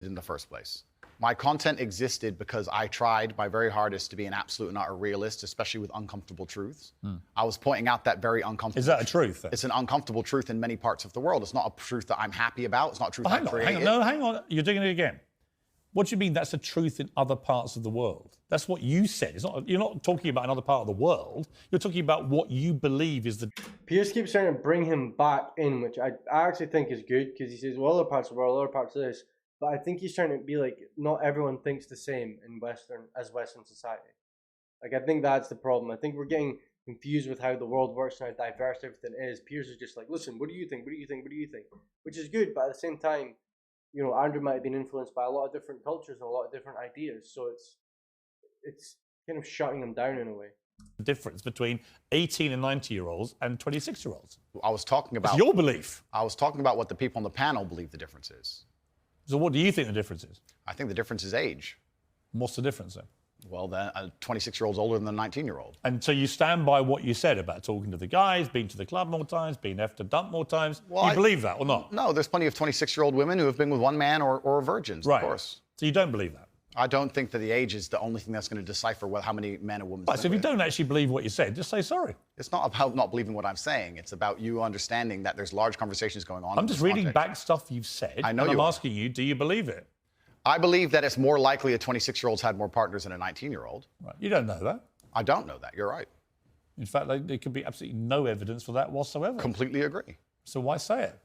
in the first place. My content existed because I tried my very hardest to be an absolute and utter realist, especially with uncomfortable truths. I was pointing out that very uncomfortable. Is that a truth? It's an uncomfortable truth in many parts of the world. It's not a truth that I'm happy about. It's not a truth I created. Hang on. You're doing it again. What do you mean that's a truth in other parts of the world? That's what you said. It's not. You're not talking about another part of the world. You're talking about what you believe is the... Piers keeps trying to bring him back in, which I actually think is good, because he says, well, other parts of the world, other parts of this. But I think he's trying to be like, not everyone thinks the same in Western society. Like, I think that's the problem. I think we're getting confused with how the world works and how diverse everything is. Piers is just like, listen, what do you think? What do you think? What do you think? Which is good, but at the same time, you know, Andrew might have been influenced by a lot of different cultures and a lot of different ideas. So it's kind of shutting him down in a way. The difference between 18 and 90-year-olds and 26-year-olds. I was talking about... It's your belief. I was talking about what the people on the panel believe the difference is. So what do you think the difference is? I think the difference is age. What's the difference then? Well, then a 26-year-old's older than a 19-year-old. And so you stand by what you said about talking to the guys, being to the club more times, being effed and dumped more times. Well, you believe that or not? No, there's plenty of 26-year-old women who have been with one man or virgins, right. Of course. So you don't believe that? I don't think that the age is the only thing that's going to decipher how many men and women... Right, so if you don't actually believe what you said, just say sorry. It's not about not believing what I'm saying. It's about you understanding that there's large conversations going on. I'm just reading back stuff you've said. I know and I'm asking you, do you believe it? I believe that it's more likely a 26-year-old's had more partners than a 19-year-old. Right. You don't know that. I don't know that. You're right. In fact, there could be absolutely no evidence for that whatsoever. Completely agree. So why say it?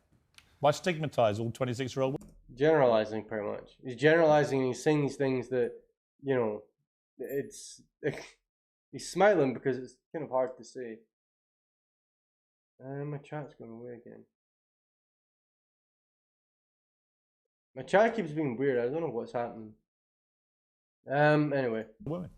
Why stigmatize all 26-year-old women? Generalizing, pretty much. He's generalizing and he's saying these things that, you know, it's... he's smiling because it's kind of hard to say. My chat's going away again. My chat keeps being weird. I don't know what's happening. Anyway. Women.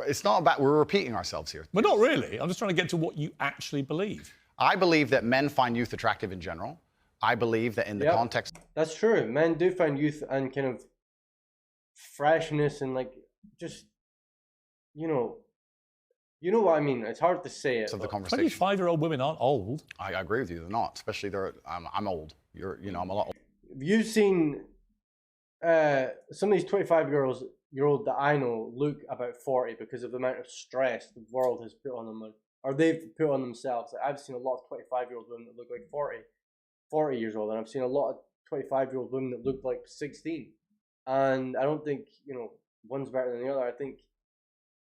It's not about... We're repeating ourselves here. Well, not really. I'm just trying to get to what you actually believe. I believe that men find youth attractive in general. I believe that in the context... That's true. Men do find youth and kind of freshness and like just, you know what I mean. It's hard to say it. Of the conversation. 25-year-old women aren't old. I agree with you. They're not. Especially I'm old. I'm a lot old. You've seen some of these 25-year-olds that I know look about 40 because of the amount of stress the world has put on them, or they've put on themselves. I've seen a lot of 25-year-old women that look like 40 years old, and I've seen a lot of 25-year-old women that look like 16. And I don't think, you know, one's better than the other. I think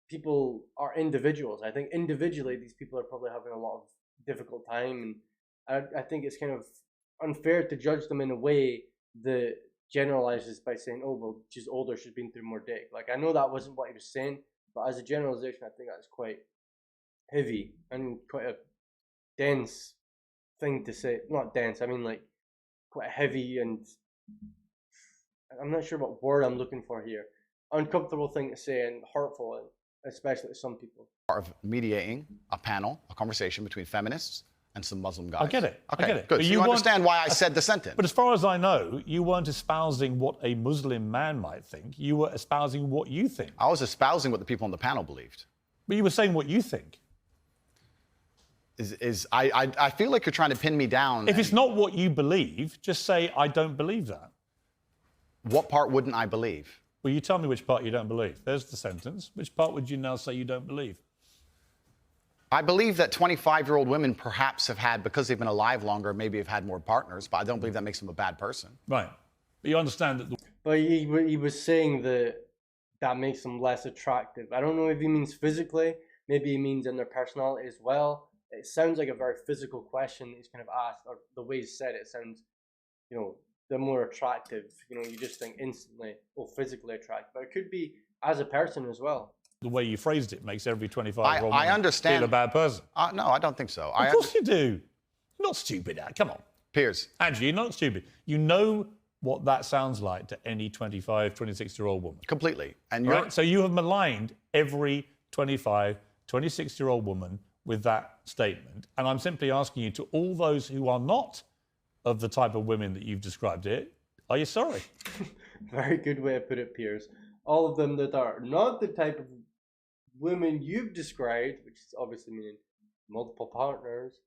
people are individuals. I think individually these people are probably having a lot of difficult time, and I think it's kind of unfair to judge them in a way that generalizes by saying, oh, well, she's older, she's been through more dick. Like, I know that wasn't what he was saying, but as a generalization, I think that's quite heavy and quite a dense thing to say. Not dense, I mean like quite heavy, and I'm not sure what word I'm looking for here. Uncomfortable thing to say and hurtful, especially to some people. Part of mediating a panel, a conversation between feminists and some Muslim guys. I get it. Okay, I get it. Good. So you understand why I said the sentence. But as far as I know, you weren't espousing what a Muslim man might think. You were espousing what you think. I was espousing what the people on the panel believed. But you were saying what you think. I feel like you're trying to pin me down. If it's not what you believe, just say, I don't believe that. What part wouldn't I believe? Well, you tell me which part you don't believe. There's the sentence. Which part would you now say you don't believe? I believe that 25-year-old women perhaps have had, because they've been alive longer, maybe have had more partners, but I don't believe that makes them a bad person. Right. But you understand that... But he was saying that makes them less attractive. I don't know if he means physically. Maybe he means in their personality as well. It sounds like a very physical question that he's kind of asked, or the way he said it sounds, you know, they're more attractive. You know, you just think instantly, oh, physically attractive. But it could be as a person as well. The way you phrased it makes every 25-year-old woman understand. feel a bad person. No, I don't think so. Of course you do. You're not stupid, come on. Piers. Andrew, you're not stupid. You know what that sounds like to any 25, 26-year-old woman. Completely. And right? So you have maligned every 25, 26-year-old woman with that statement. And I'm simply asking you, to all those who are not of the type of women that you've described it, are you sorry? Very good way to put it, Piers. All of them that are not the type of women you've described, which is obviously meaning multiple partners.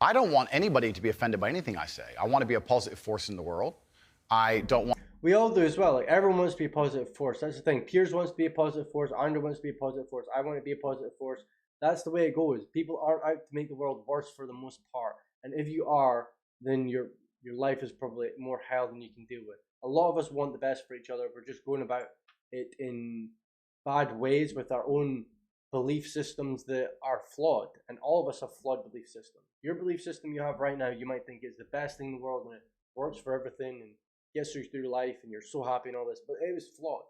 I don't want anybody to be offended by anything I say. I want to be a positive force in the world. I don't want... We all do as well. Like everyone wants to be a positive force. That's the thing. Piers wants to be a positive force. Andrew wants to be a positive force. I want to be a positive force. That's the way it goes. People aren't out to make the world worse for the most part. And if you are, then your life is probably more hell than you can deal with. A lot of us want the best for each other. We're just going about it in bad ways with our own belief systems that are flawed. And all of us have flawed belief systems. Your belief system you have right now, you might think is the best thing in the world and it works for everything and gets you through life and you're so happy and all this, but it was flawed.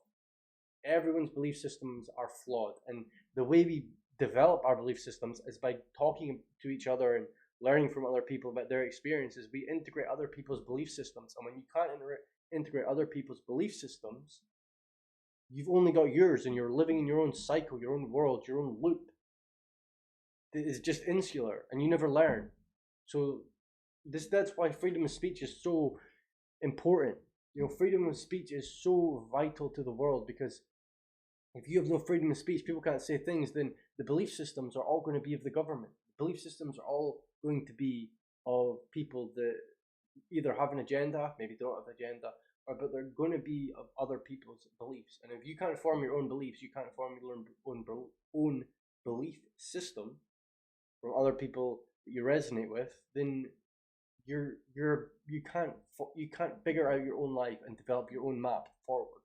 Everyone's belief systems are flawed. And the way we develop our belief systems is by talking to each other and learning from other people about their experiences. We integrate other people's belief systems. And when you can't integrate other people's belief systems, you've only got yours and you're living in your own cycle, your own world, your own loop. It is just insular and you never learn. So that's why freedom of speech is so important. You know, freedom of speech is so vital to the world, because if you have no freedom of speech, people can't say things, then the belief systems are all going to be of the government. The belief systems are all going to be of people that either have an agenda, maybe don't have an agenda, but they're going to be of other people's beliefs. And if you can't form your own beliefs, you can't form your own belief system from other people that you resonate with, then you can't figure out your own life and develop your own map forward.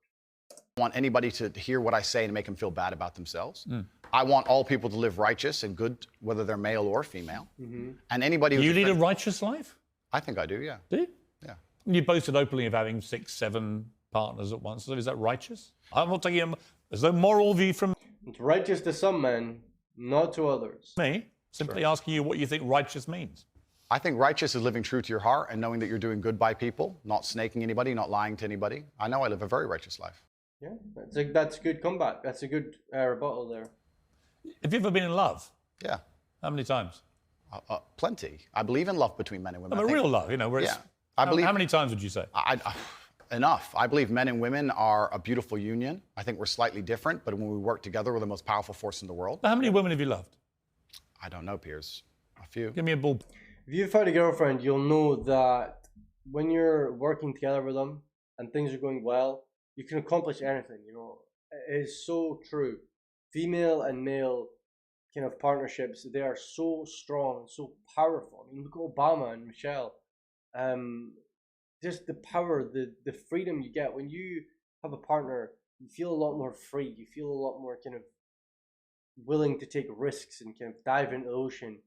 I want anybody to hear what I say and make them feel bad about themselves. I want all people to live righteous and good, whether they're male or female. And anybody who's You lead a righteous life? I think I do, yeah. Do you? Yeah. You boasted openly of having 6, 7 partners at once. So is that righteous? I'm not taking there's no moral view from It's righteous to some men, not to others. me. Simply asking you what you think righteous means. I think righteous is living true to your heart and knowing that you're doing good by people, not snaking anybody, not lying to anybody. I know I live a very righteous life. Yeah, that's a good comeback. That's a good rebuttal there. Have you ever been in love? Yeah. How many times? Plenty. I believe in love between men and women. I mean, real love, you know, where it's... Yeah. I believe, how many times would you say? Enough. I believe men and women are a beautiful union. I think we're slightly different, but when we work together, we're the most powerful force in the world. How many women have you loved? I don't know, Piers. A few. Give me a ball. If you've had a girlfriend, you'll know that when you're working together with them and things are going well, you can accomplish anything, you know. It is so true. Female and male kind of partnerships, they are so strong, so powerful. I mean, look at Obama and Michelle. Just the power, the freedom you get when you have a partner, you feel a lot more free. You feel a lot more kind of willing to take risks and kind of dive into the ocean.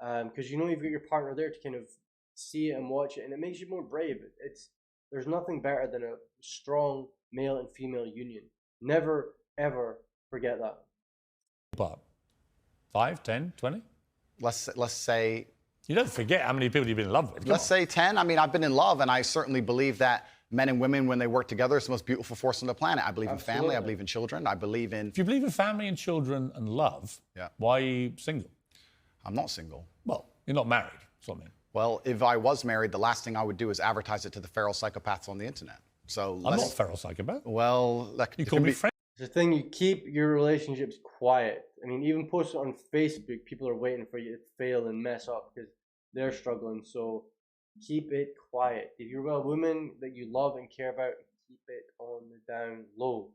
Because you know you've got your partner there to kind of see it and watch it, and it makes you more brave. There's nothing better than a strong male and female union. Never ever forget that. But 5, 10, 20? Let's say... You don't forget how many people you've been in love with. Let's say 10. I mean, I've been in love, and I certainly believe that men and women, when they work together, it's the most beautiful force on the planet. I believe in family. I believe in children. I believe in... If you believe in family and children and love, why are you single? I'm not single. Well, you're not married. That's what I mean. Well, if I was married, the last thing I would do is advertise it to the feral psychopaths on the internet. So I'm not a feral psychopath. Well, you call me friend. It's the thing, you keep your relationships quiet. I mean, even post it on Facebook, people are waiting for you to fail and mess up because they're struggling. So keep it quiet. If you're with a woman that you love and care about, keep it on the down low.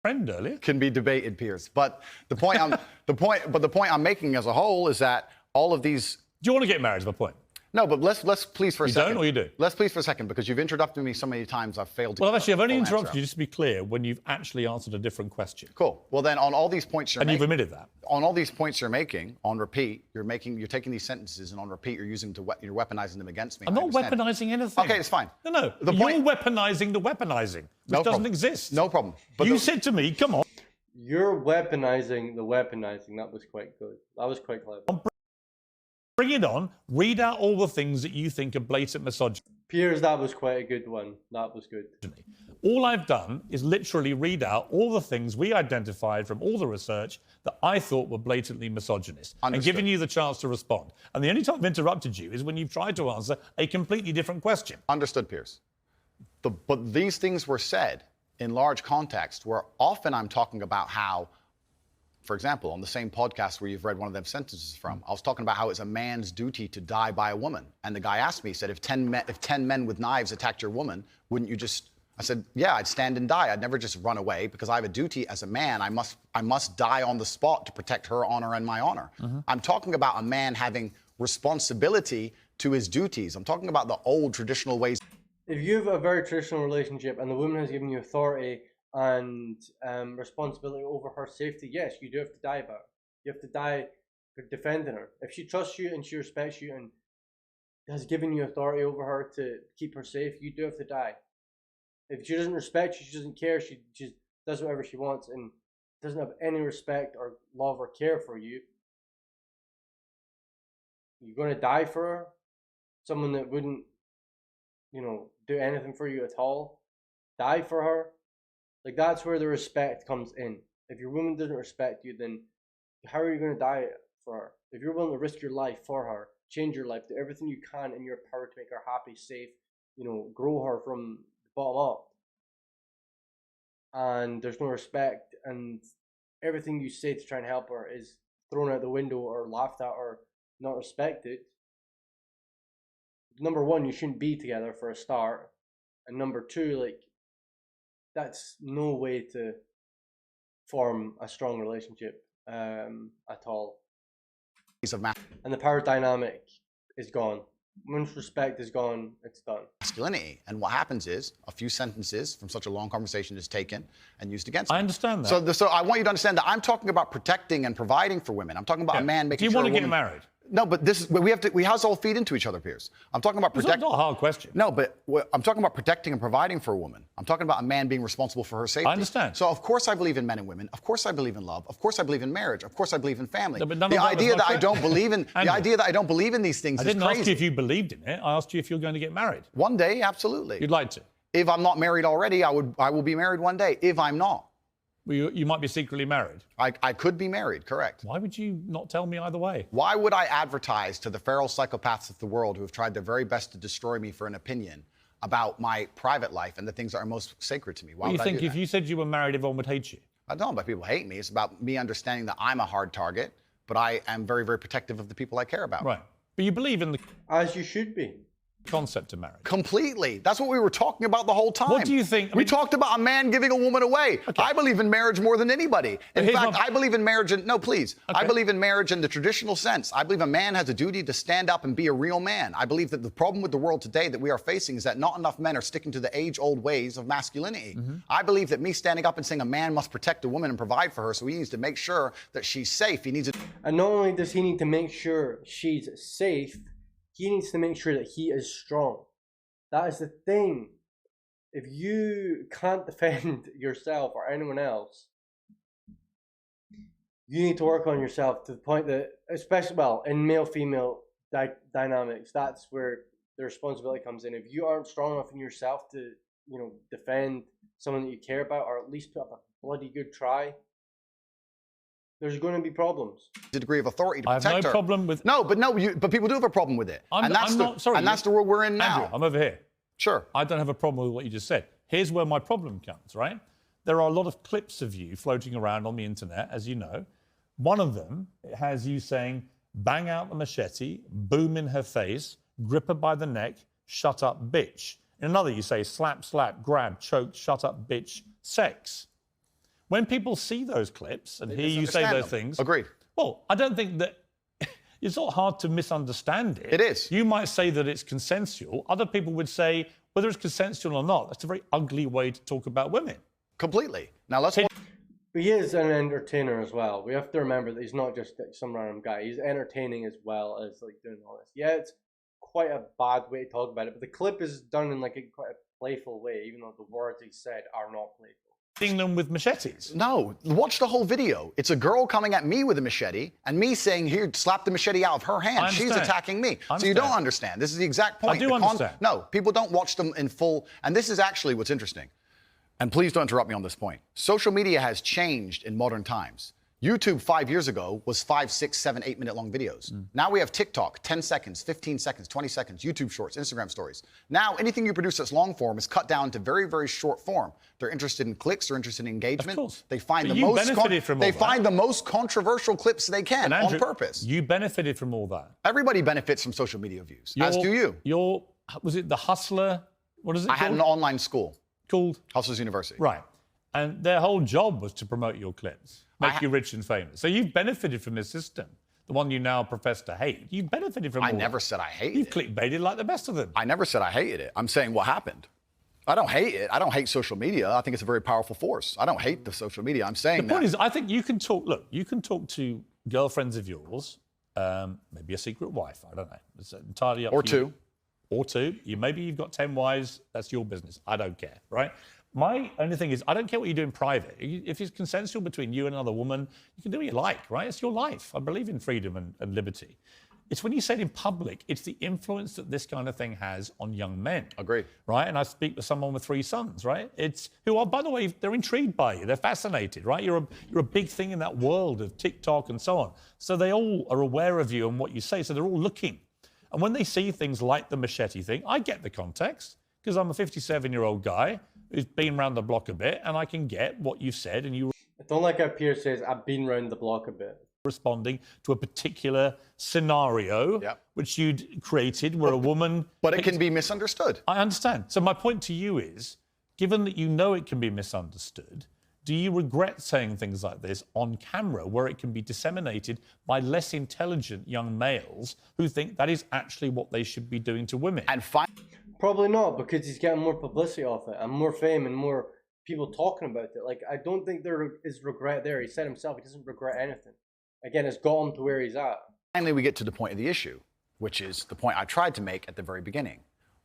Friend earlier can be debated, Piers, but the point I'm making as a whole is that all of these... Do you want to get married is my point? No, but let's please for a second. You don't or you do? Let's please for a second, because you've interrupted me so many times I've failed to... Well, actually, I've only interrupted you, just to be clear, when you've actually answered a different question. Cool. Well, then on all these points you're making... And you've admitted that. On all these points you're making, on repeat, you're taking these sentences and on repeat you're using you're weaponizing them against me. I'm not weaponizing anything. Okay, it's fine. No. You're weaponizing the weaponizing, which doesn't exist. No problem. But you said to me, come on. You're weaponizing the weaponizing. That was quite good. That was quite clever. Bring it on. Read out all the things that you think are blatant misogyny. Piers, that was quite a good one. That was good. All I've done is literally read out all the things we identified from all the research that I thought were blatantly misogynist. Understood. And giving you the chance to respond. And the only time I've interrupted you is when you've tried to answer a completely different question. Understood, Piers. But these things were said in large context where often I'm talking about how For example, on the same podcast where you've read one of them sentences from, I was talking about how it's a man's duty to die by a woman. And the guy asked me, he said, if 10 men with knives attacked your woman, wouldn't you just, I said, yeah, I'd stand and die. I'd never just run away because I have a duty as a man. I must die on the spot to protect her honor and my honor. I'm talking about a man having responsibility to his duties. I'm talking about the old traditional ways. If you have a very traditional relationship and the woman has given you authority and responsibility over her safety, yes, you do have to die about her. You have to die for defending her. If she trusts you and she respects you and has given you authority over her to keep her safe, you do have to die. If she doesn't respect you, she doesn't care, she just does whatever she wants and doesn't have any respect or love or care for you, you're going to die for her? Someone that wouldn't, do anything for you at all, die for her? Like, that's where the respect comes in. If your woman doesn't respect you, then how are you going to die for her? If you're willing to risk your life for her, change your life, do everything you can in your power to make her happy, safe, grow her from the bottom up, and there's no respect, and everything you say to try and help her is thrown out the window or laughed at or not respected, number one, you shouldn't be together for a start, and number two, that's no way to form a strong relationship at all. And the power dynamic is gone. Once respect is gone, it's done. Masculinity. And what happens is a few sentences from such a long conversation is taken and used against me. I understand that. So I want you to understand that I'm talking about protecting and providing for women. I'm talking about a man making sure. Do you want to get married? No, but we have to all feed into each other, Piers. I'm talking about protecting. It's not a hard question. No, but I'm talking about protecting and providing for a woman. I'm talking about a man being responsible for her safety. I understand. So of course I believe in men and women. Of course I believe in love. Of course I believe in marriage. Of course I believe in family. No, but the idea that I don't believe in the idea that I don't believe in these things is crazy. I didn't ask you if you believed in it. I asked you if you're going to get married. One day, absolutely. You'd like to. If I'm not married already, I will be married one day. If I'm not. Well, you might be secretly married. I could be married, correct. Why would you not tell me either way? Why would I advertise to the feral psychopaths of the world who have tried their very best to destroy me for an opinion about my private life and the things that are most sacred to me? Why would I do that? If you said you were married, everyone would hate you? I don't know about people hate me. It's about me understanding that I'm a hard target, but I am very, very protective of the people I care about. Right. But you believe in the... As you should be. Concept of marriage. Completely. That's what we were talking about the whole time. What do you think? We talked about a man giving a woman away. Okay. I believe in marriage more than anybody. In fact, I believe in marriage no, please. Okay. I believe in marriage in the traditional sense. I believe a man has a duty to stand up and be a real man. I believe that the problem with the world today that we are facing is that not enough men are sticking to the age-old ways of masculinity. I believe that me standing up and saying a man must protect a woman and provide for her, so he needs to make sure that she's safe. He needs to... And not only does he need to make sure she's safe, he needs to make sure that he is strong. That is the thing. If you can't defend yourself or anyone else, you need to work on yourself to the point that, especially, in male-female dynamics, that's where the responsibility comes in. If you aren't strong enough in yourself to, defend someone that you care about, or at least put up a bloody good try, there's going to be problems. The degree of authority to protect her. I have no problem with... but people do have a problem with it. That's the world we're in now. Andrew, I'm over here. Sure. I don't have a problem with what you just said. Here's where my problem comes, right? There are a lot of clips of you floating around on the internet, as you know. One of them has you saying, bang out the machete, boom in her face, grip her by the neck, shut up, bitch. In another, you say, slap, slap, grab, choke, shut up, bitch, sex. When people see those clips and hear you say those things... Agreed. Well, I don't think that... It's not hard to misunderstand it. It is. You might say that it's consensual. Other people would say, whether it's consensual or not, that's a very ugly way to talk about women. Completely. Now, let's... But he is an entertainer as well. We have to remember that he's not just some random guy. He's entertaining as well as doing all this. Yeah, it's quite a bad way to talk about it, but the clip is done in quite a playful way, even though the words he said are not playful. Them with machetes. No, watch the whole video. It's a girl coming at me with a machete and me saying, here, slap the machete out of her hand. She's attacking me. So you don't understand. This is the exact point. I do understand. No, people don't watch them in full. And this is actually what's interesting. And please don't interrupt me on this point. Social media has changed in modern times. YouTube 5 years ago was 5, 6, 7, 8 minute long videos. Now we have TikTok, 10 seconds, 15 seconds, 20 seconds, YouTube Shorts, Instagram Stories. Now anything you produce that's long form is cut down to very, very short form. They're interested in clicks, they're interested in engagement. Of course. They find But the you most benefited from all that. find the most controversial clips they can And Andrew, on purpose. You benefited from all that. Everybody benefits from social media views, as do you. Was it the Hustler? What is it I had called? an online school, Called? Hustlers University. Right. And their whole job was to promote your clips, make you rich and famous. So you've benefited from this system, the one you now profess to hate. You've benefited from all I never that. said I hated You've it. clickbaited like the best of them. I never said I hated it. I'm saying what happened. I don't hate it. I don't hate social media. I think it's a very powerful force. I don't hate the social media. I'm saying The point is, I think you can talk, look, you can talk to girlfriends of yours, maybe a secret wife, I don't know. It's entirely up Or to you. two. Or two. Maybe you've got 10 wives, that's your business. I don't care, right? My only thing is, I don't care what you do in private. If it's consensual between you and another woman, you can do what you like, right? It's your life. I believe in freedom and liberty. It's when you say it in public, it's the influence that this kind of thing has on young men. Agreed. Right? And I speak with someone with 3 sons, right? Who are, by the way, they're intrigued by you. They're fascinated, right? You're a big thing in that world of TikTok and so on. So they all are aware of you and what you say. So they're all looking. And when they see things like the machete thing, I get the context because I'm a 57-year-old guy who's been around the block a bit, and I can get what you've said, and you I don't like how Piers says, I've been round the block a bit. responding to a particular scenario which you'd created where a woman... But it can be misunderstood. I understand. So my point to you is, given that you know it can be misunderstood, do you regret saying things like this on camera where it can be disseminated by less intelligent young males who think that is actually what they should be doing to women? And Probably not, because he's getting more publicity off it and more fame and more people talking about it. Like, I don't think there is regret there. He said himself he doesn't regret anything. Again, it's got him to where he's at. finally, we get to the point of the issue, which is the point I tried to make at the very beginning.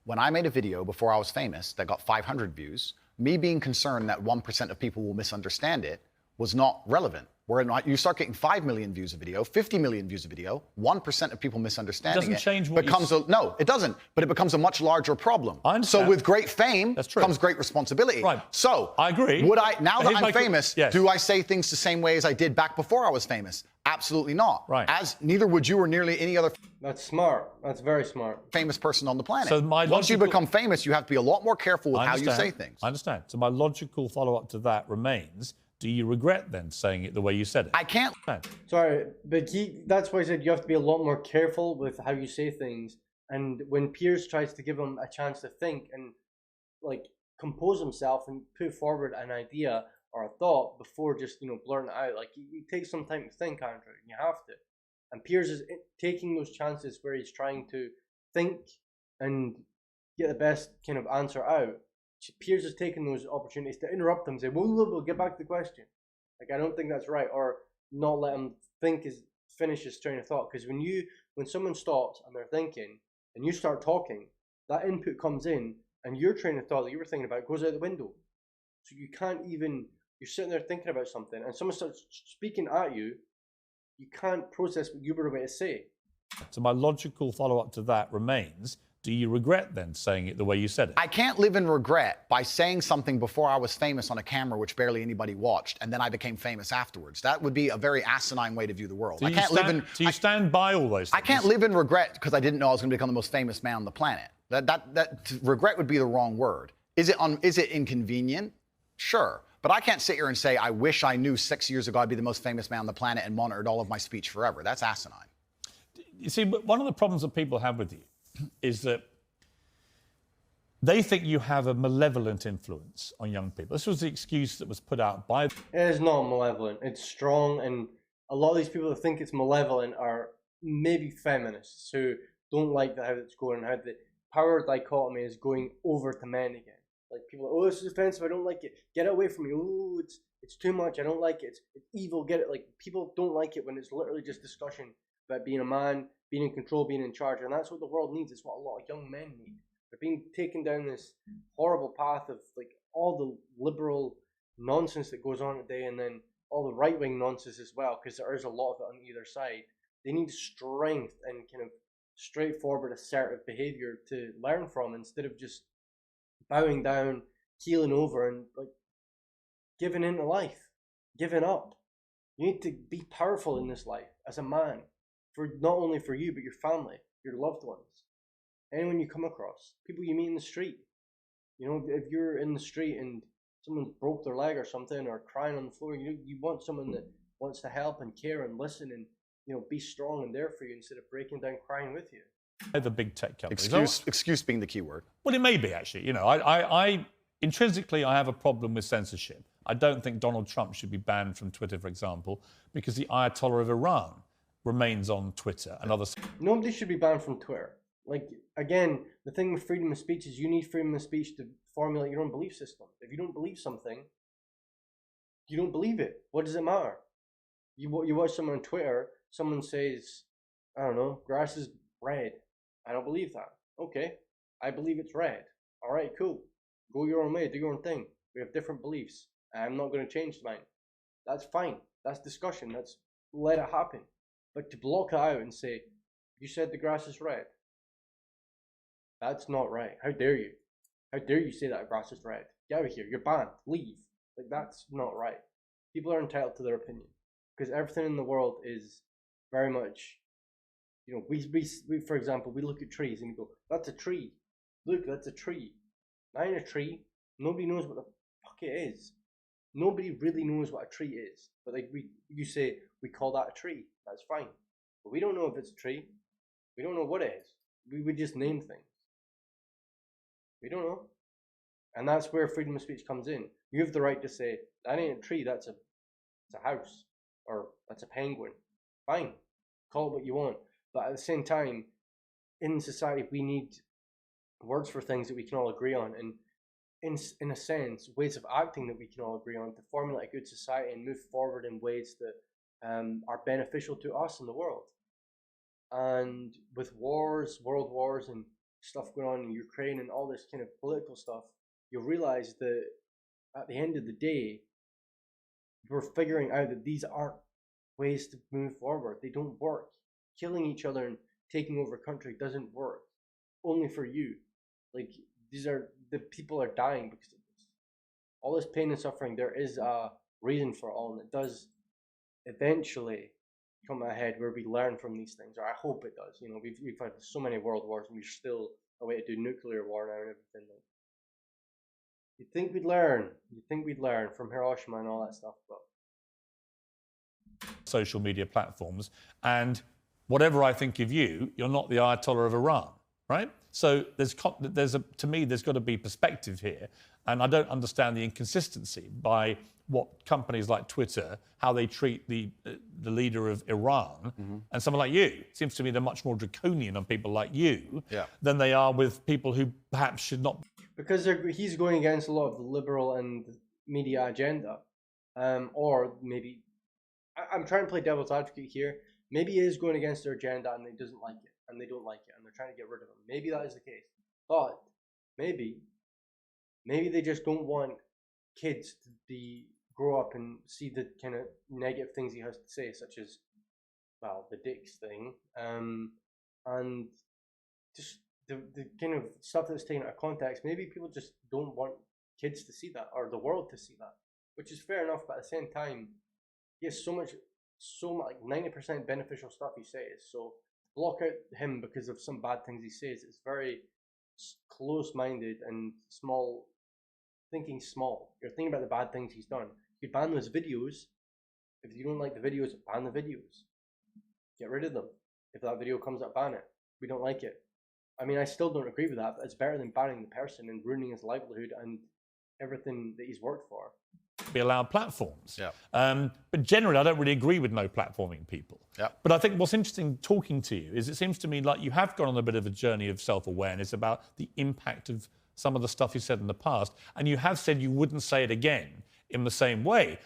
When I made a video before I was famous that got 500 views, me being concerned that 1% of people will misunderstand it was not relevant. Where you start getting 5 million views a video, 50 million views a video, 1% of people misunderstanding Doesn't change what becomes no, it doesn't. But it becomes a much larger problem. I understand. So with great fame That's true. comes great responsibility. Right. So I agree. Would I now that Here's I'm famous, yes. do I say things the same way as I did back before I was famous? Absolutely not. Right. As neither would you or nearly any other That's smart. That's very smart. famous person on the planet. So my Once you logical- become famous, you have to be a lot more careful with how you say things. I understand. So my logical follow-up to that remains, do you regret then saying it the way you said it? I can't. Sorry, but that's why I said you have to be a lot more careful with how you say things. And when Piers tries to give him a chance to think and like compose himself and put forward an idea or a thought before just, blurting it out, like you take some time to think, Andrew, and you have to. And Piers is taking those chances where he's trying to think and get the best kind of answer out. Piers is taking those opportunities to interrupt him and say, we'll get back to the question. Like, I don't think that's right. Or not let him finish his train of thought. Because when someone stops and they're thinking and you start talking, that input comes in and your train of thought that you were thinking about goes out the window. So you can't even, you're sitting there thinking about something and someone starts speaking at you, you can't process what you were about to say. So my logical follow-up to that remains, do you regret then saying it the way you said it? I can't live in regret by saying something before I was famous on a camera which barely anybody watched, and then I became famous afterwards. That would be a very asinine way to view the world. Do you stand by all those things? I can't live in regret because I didn't know I was going to become the most famous man on the planet. That regret would be the wrong word. Is it inconvenient? Sure. But I can't sit here and say, I wish I knew 6 years ago I'd be the most famous man on the planet and monitored all of my speech forever. That's asinine. You see, one of the problems that people have with you is that they think you have a malevolent influence on young people. This was the excuse that was put out by... It is not malevolent. It's strong, and a lot of these people that think it's malevolent are maybe feminists who don't like how it's going, how the power dichotomy is going over to men again. Like people are, oh, this is offensive, I don't like it. Get away from me. Oh, it's too much, I don't like it. It's evil, get it. Like people don't like it when it's literally just discussion about being a man, being in control, being in charge, and that's what the world needs. It's what a lot of young men need. They're being taken down this horrible path of like all the liberal nonsense that goes on today, and then all the right-wing nonsense as well, because there is a lot of it on either side. They need strength and kind of straightforward, assertive behavior to learn from, instead of just bowing down, keeling over, and like giving into life, giving up. You need to be powerful in this life as a man, for not only for you but your family, your loved ones, anyone you come across, people you meet in the street. You know, if you're in the street and someone broke their leg or something, or crying on the floor, you want someone that wants to help and care and listen and, you know, be strong and there for you instead of breaking down crying with you. The big tech companies. Excuse being the key word. Well, it may be, actually. You know, I intrinsically, I have a problem with censorship. I don't think Donald Trump should be banned from Twitter, for example, because the Ayatollah of Iran remains on Twitter and others. Nobody should be banned from Twitter. Like, again, the thing with freedom of speech is you need freedom of speech to formulate your own belief system. If you don't believe something, you don't believe it. What does it matter? You watch someone on Twitter, someone says, I don't know, grass is red. I don't believe that. Okay, I believe it's red. All right, cool. Go your own way, do your own thing. We have different beliefs. I'm not going to change mine. That's fine. That's discussion. Let it happen. But to block it out and say, you said the grass is red. That's not right. How dare you? How dare you say that the grass is red? Get out of here. You're banned. Leave. Like, that's not right. People are entitled to their opinion. Because everything in the world is very much, you know, we for example, we look at trees and we go, that's a tree. Look, that's a tree. That ain't a tree. Nobody knows what the fuck it is. Nobody really knows what a tree is. But like you say, we call that a tree. That's fine. But we don't know if it's a tree. We don't know what it is. We would just name things. We don't know. And that's where freedom of speech comes in. You have the right to say, that ain't a tree, it's a house. Or that's a penguin. Fine. Call it what you want. But at the same time, in society, we need words for things that we can all agree on. And in a sense, ways of acting that we can all agree on to formulate a good society and move forward in ways that are beneficial to us in the world. And with wars, world wars, and stuff going on in Ukraine and all this kind of political stuff, you'll realize that at the end of the day, we're figuring out that these aren't ways to move forward. They don't work. Killing each other and taking over a country doesn't work. Only for you. Like, the people are dying because of this. All this pain and suffering, there is a reason for all, and it does eventually come ahead where we learn from these things, or I hope it does. You know, we've had so many world wars, and we're still a way to do nuclear war now and everything. Like, you'd think we'd learn from Hiroshima and all that stuff, but social media platforms, and whatever I think of you, you're not the Ayatollah of Iran, right? So to me, there's got to be perspective here, and I don't understand the inconsistency by what companies like Twitter, how they treat the leader of Iran, and someone like you. It seems to me they're much more draconian on people like you than they are with people who perhaps should not. Because he's going against a lot of the liberal and media agenda, or maybe I'm trying to play devil's advocate here. Maybe he is going against their agenda and he doesn't like it, and they don't like it, and they're trying to get rid of him. Maybe that is the case, but maybe they just don't want kids to grow up and see the kind of negative things he has to say, such as, well, the dicks thing, and just the kind of stuff that's taken out of context. Maybe people just don't want kids to see that, or the world to see that, which is fair enough. But at the same time, he has so much like 90% beneficial stuff he says. So block out him because of some bad things he says, it's very close-minded and small. Thinking small. You're thinking about the bad things he's done. You could ban those videos. If you don't like the videos, ban the videos. Get rid of them. If that video comes up, ban it. We don't like it. I mean, I still don't agree with that, but it's better than banning the person and ruining his livelihood and everything that he's worked for. Be allowed platforms. But generally, I don't really agree with no platforming people. But I think what's interesting talking to you is it seems to me like you have gone on a bit of a journey of self-awareness about the impact of some of the stuff you said in the past, and you have said you wouldn't say it again in the same way.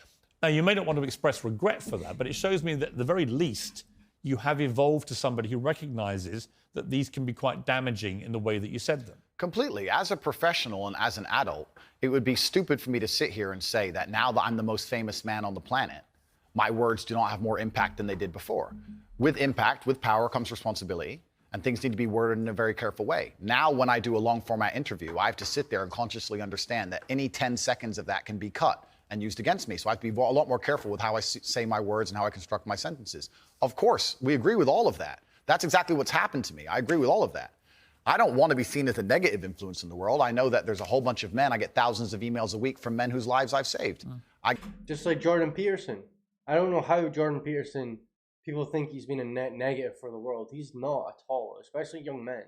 Now, you may not want to express regret for that, but it shows me that at the very least, you have evolved to somebody who recognises that these can be quite damaging in the way that you said them. Completely. As a professional and as an adult, it would be stupid for me to sit here and say that now that I'm the most famous man on the planet, my words do not have more impact than they did before. With impact, with power comes responsibility. And things need to be worded in a very careful way. Now, when I do a long format interview, I have to sit there and consciously understand that any 10 seconds of that can be cut and used against me. So I have to be a lot more careful with how I say my words and how I construct my sentences. Of course, we agree with all of that. That's exactly what's happened to me. I agree with all of that. I don't want to be seen as a negative influence in the world. I know that there's a whole bunch of men. I get thousands of emails a week from men whose lives I've saved. Just like Jordan Peterson. I don't know how Jordan Peterson, people think he's been a net negative for the world. He's not at all, especially young men.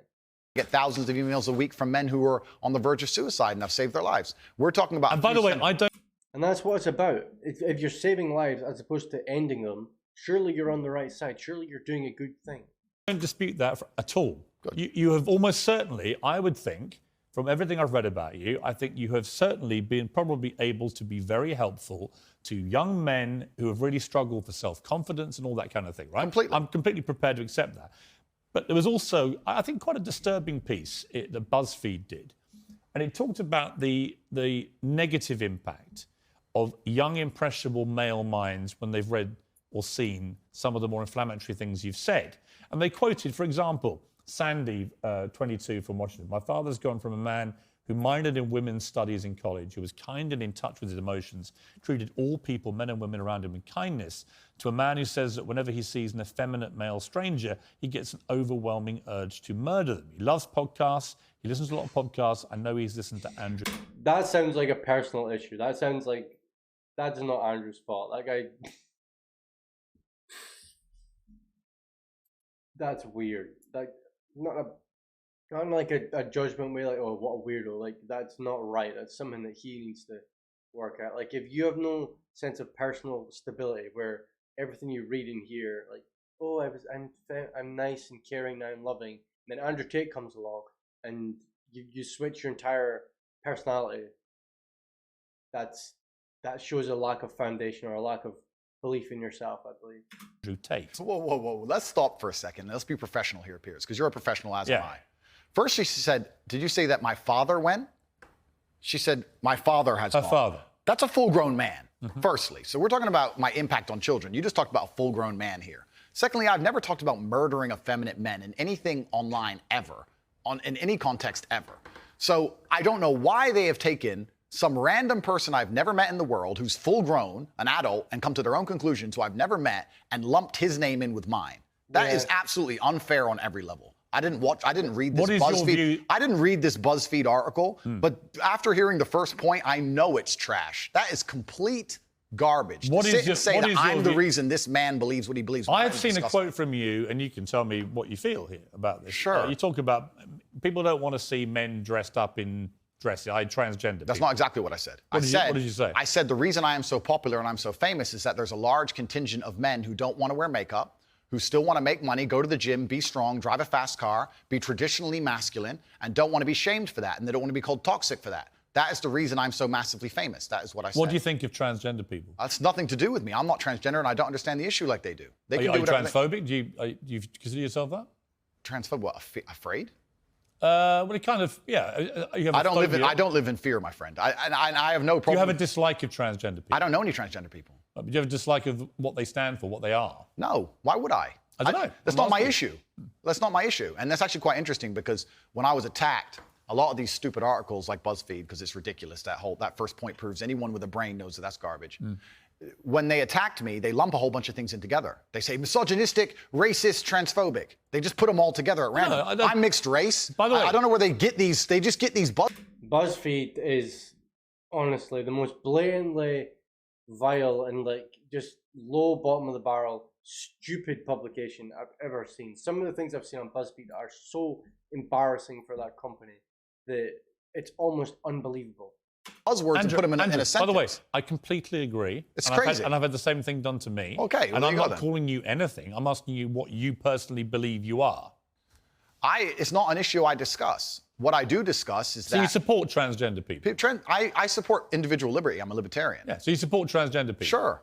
I get thousands of emails a week from men who are on the verge of suicide and I've saved their lives. We're talking about... And by the way, I don't... And that's what it's about. If you're saving lives as opposed to ending them, surely you're on the right side. Surely you're doing a good thing. I don't dispute that at all. You have almost certainly, I would think, from everything I've read about you, I think you have certainly been probably able to be very helpful to young men who have really struggled for self-confidence and all that kind of thing, right? Completely. I'm completely prepared to accept that. But there was also, I think, quite a disturbing piece that BuzzFeed did. And it talked about the negative impact of young, impressionable male minds when they've read or seen some of the more inflammatory things you've said. And they quoted, for example, Sandy, 22, from Washington. My father's gone from a man who minored in women's studies in college, who was kind and in touch with his emotions, treated all people, men and women around him, with kindness, to a man who says that whenever he sees an effeminate male stranger, he gets an overwhelming urge to murder them. He loves podcasts. He listens to a lot of podcasts. I know he's listened to Andrew. That sounds like a personal issue. That sounds like that's not Andrew's fault. That guy... That's weird. Like, not like a judgment way, like, oh, what a weirdo. Like, that's not right. That's something that he needs to work out. Like, if you have no sense of personal stability, where everything you read in here, like, oh, I'm nice and caring now and loving, and then Andrew Tate comes along and you switch your entire personality, that shows a lack of foundation or a lack of belief in yourself, I believe. Andrew Tate. Whoa. Let's stop for a second. Let's be professional here, Piers, because you're a professional, as am I. First, she said, did you say that my father went? She said, my father has gone. Her father. That's a full-grown man, firstly. So we're talking about my impact on children. You just talked about a full-grown man here. Secondly, I've never talked about murdering effeminate men in anything online ever, in any context ever. So I don't know why they have taken some random person I've never met in the world who's full-grown, an adult, and come to their own conclusions who I've never met and lumped his name in with mine. That is absolutely unfair on every level. I didn't read this BuzzFeed. I didn't read this BuzzFeed article, but after hearing the first point, I know it's trash. That is complete garbage. What is your, say that I'm the reason this man believes what he believes. I've seen a quote from you, and you can tell me what you feel here about this. Sure. You talk about people don't want to see men dressed up in dresses. Transgender. That's not exactly what I said. What did you say? I said the reason I am so popular and I'm so famous is that there's a large contingent of men who don't want to wear makeup, who still want to make money, go to the gym, be strong, drive a fast car, be traditionally masculine, and don't want to be shamed for that, and they don't want to be called toxic for that. That is the reason I'm so massively famous. That is what I said. What do you think of transgender people? That's nothing to do with me. I'm not transgender, and I don't understand the issue like they do. Are you transphobic? Do you consider yourself that? Transphobic? What? Afraid? Well, it kind of, yeah. You have I don't live in fear, my friend. I have no problem. Do you have a dislike of transgender people? I don't know any transgender people. Do you have a dislike of what they stand for, what they are? No. Why would I? I don't know. That's not my issue. That's not my issue. And that's actually quite interesting because when I was attacked, a lot of these stupid articles like BuzzFeed, because it's ridiculous, that first point proves anyone with a brain knows that that's garbage. When they attacked me, they lump a whole bunch of things in together. They say misogynistic, racist, transphobic. They just put them all together at random. I'm mixed race. By the way, I don't know where they get these. They just get these BuzzFeed is honestly the most blatantly vile and like just low bottom of the barrel, stupid publication I've ever seen. Some of the things I've seen on BuzzFeed are so embarrassing for that company that it's almost unbelievable. Buzzwords and put them in a sentence. By the way, I completely agree. It's crazy. And I've had the same thing done to me. Okay. And I'm not calling you anything. I'm asking you what you personally believe you are. It's not an issue I discuss. What I do discuss is that... So you support transgender people? I support individual liberty. I'm a libertarian. Yeah, so you support transgender people?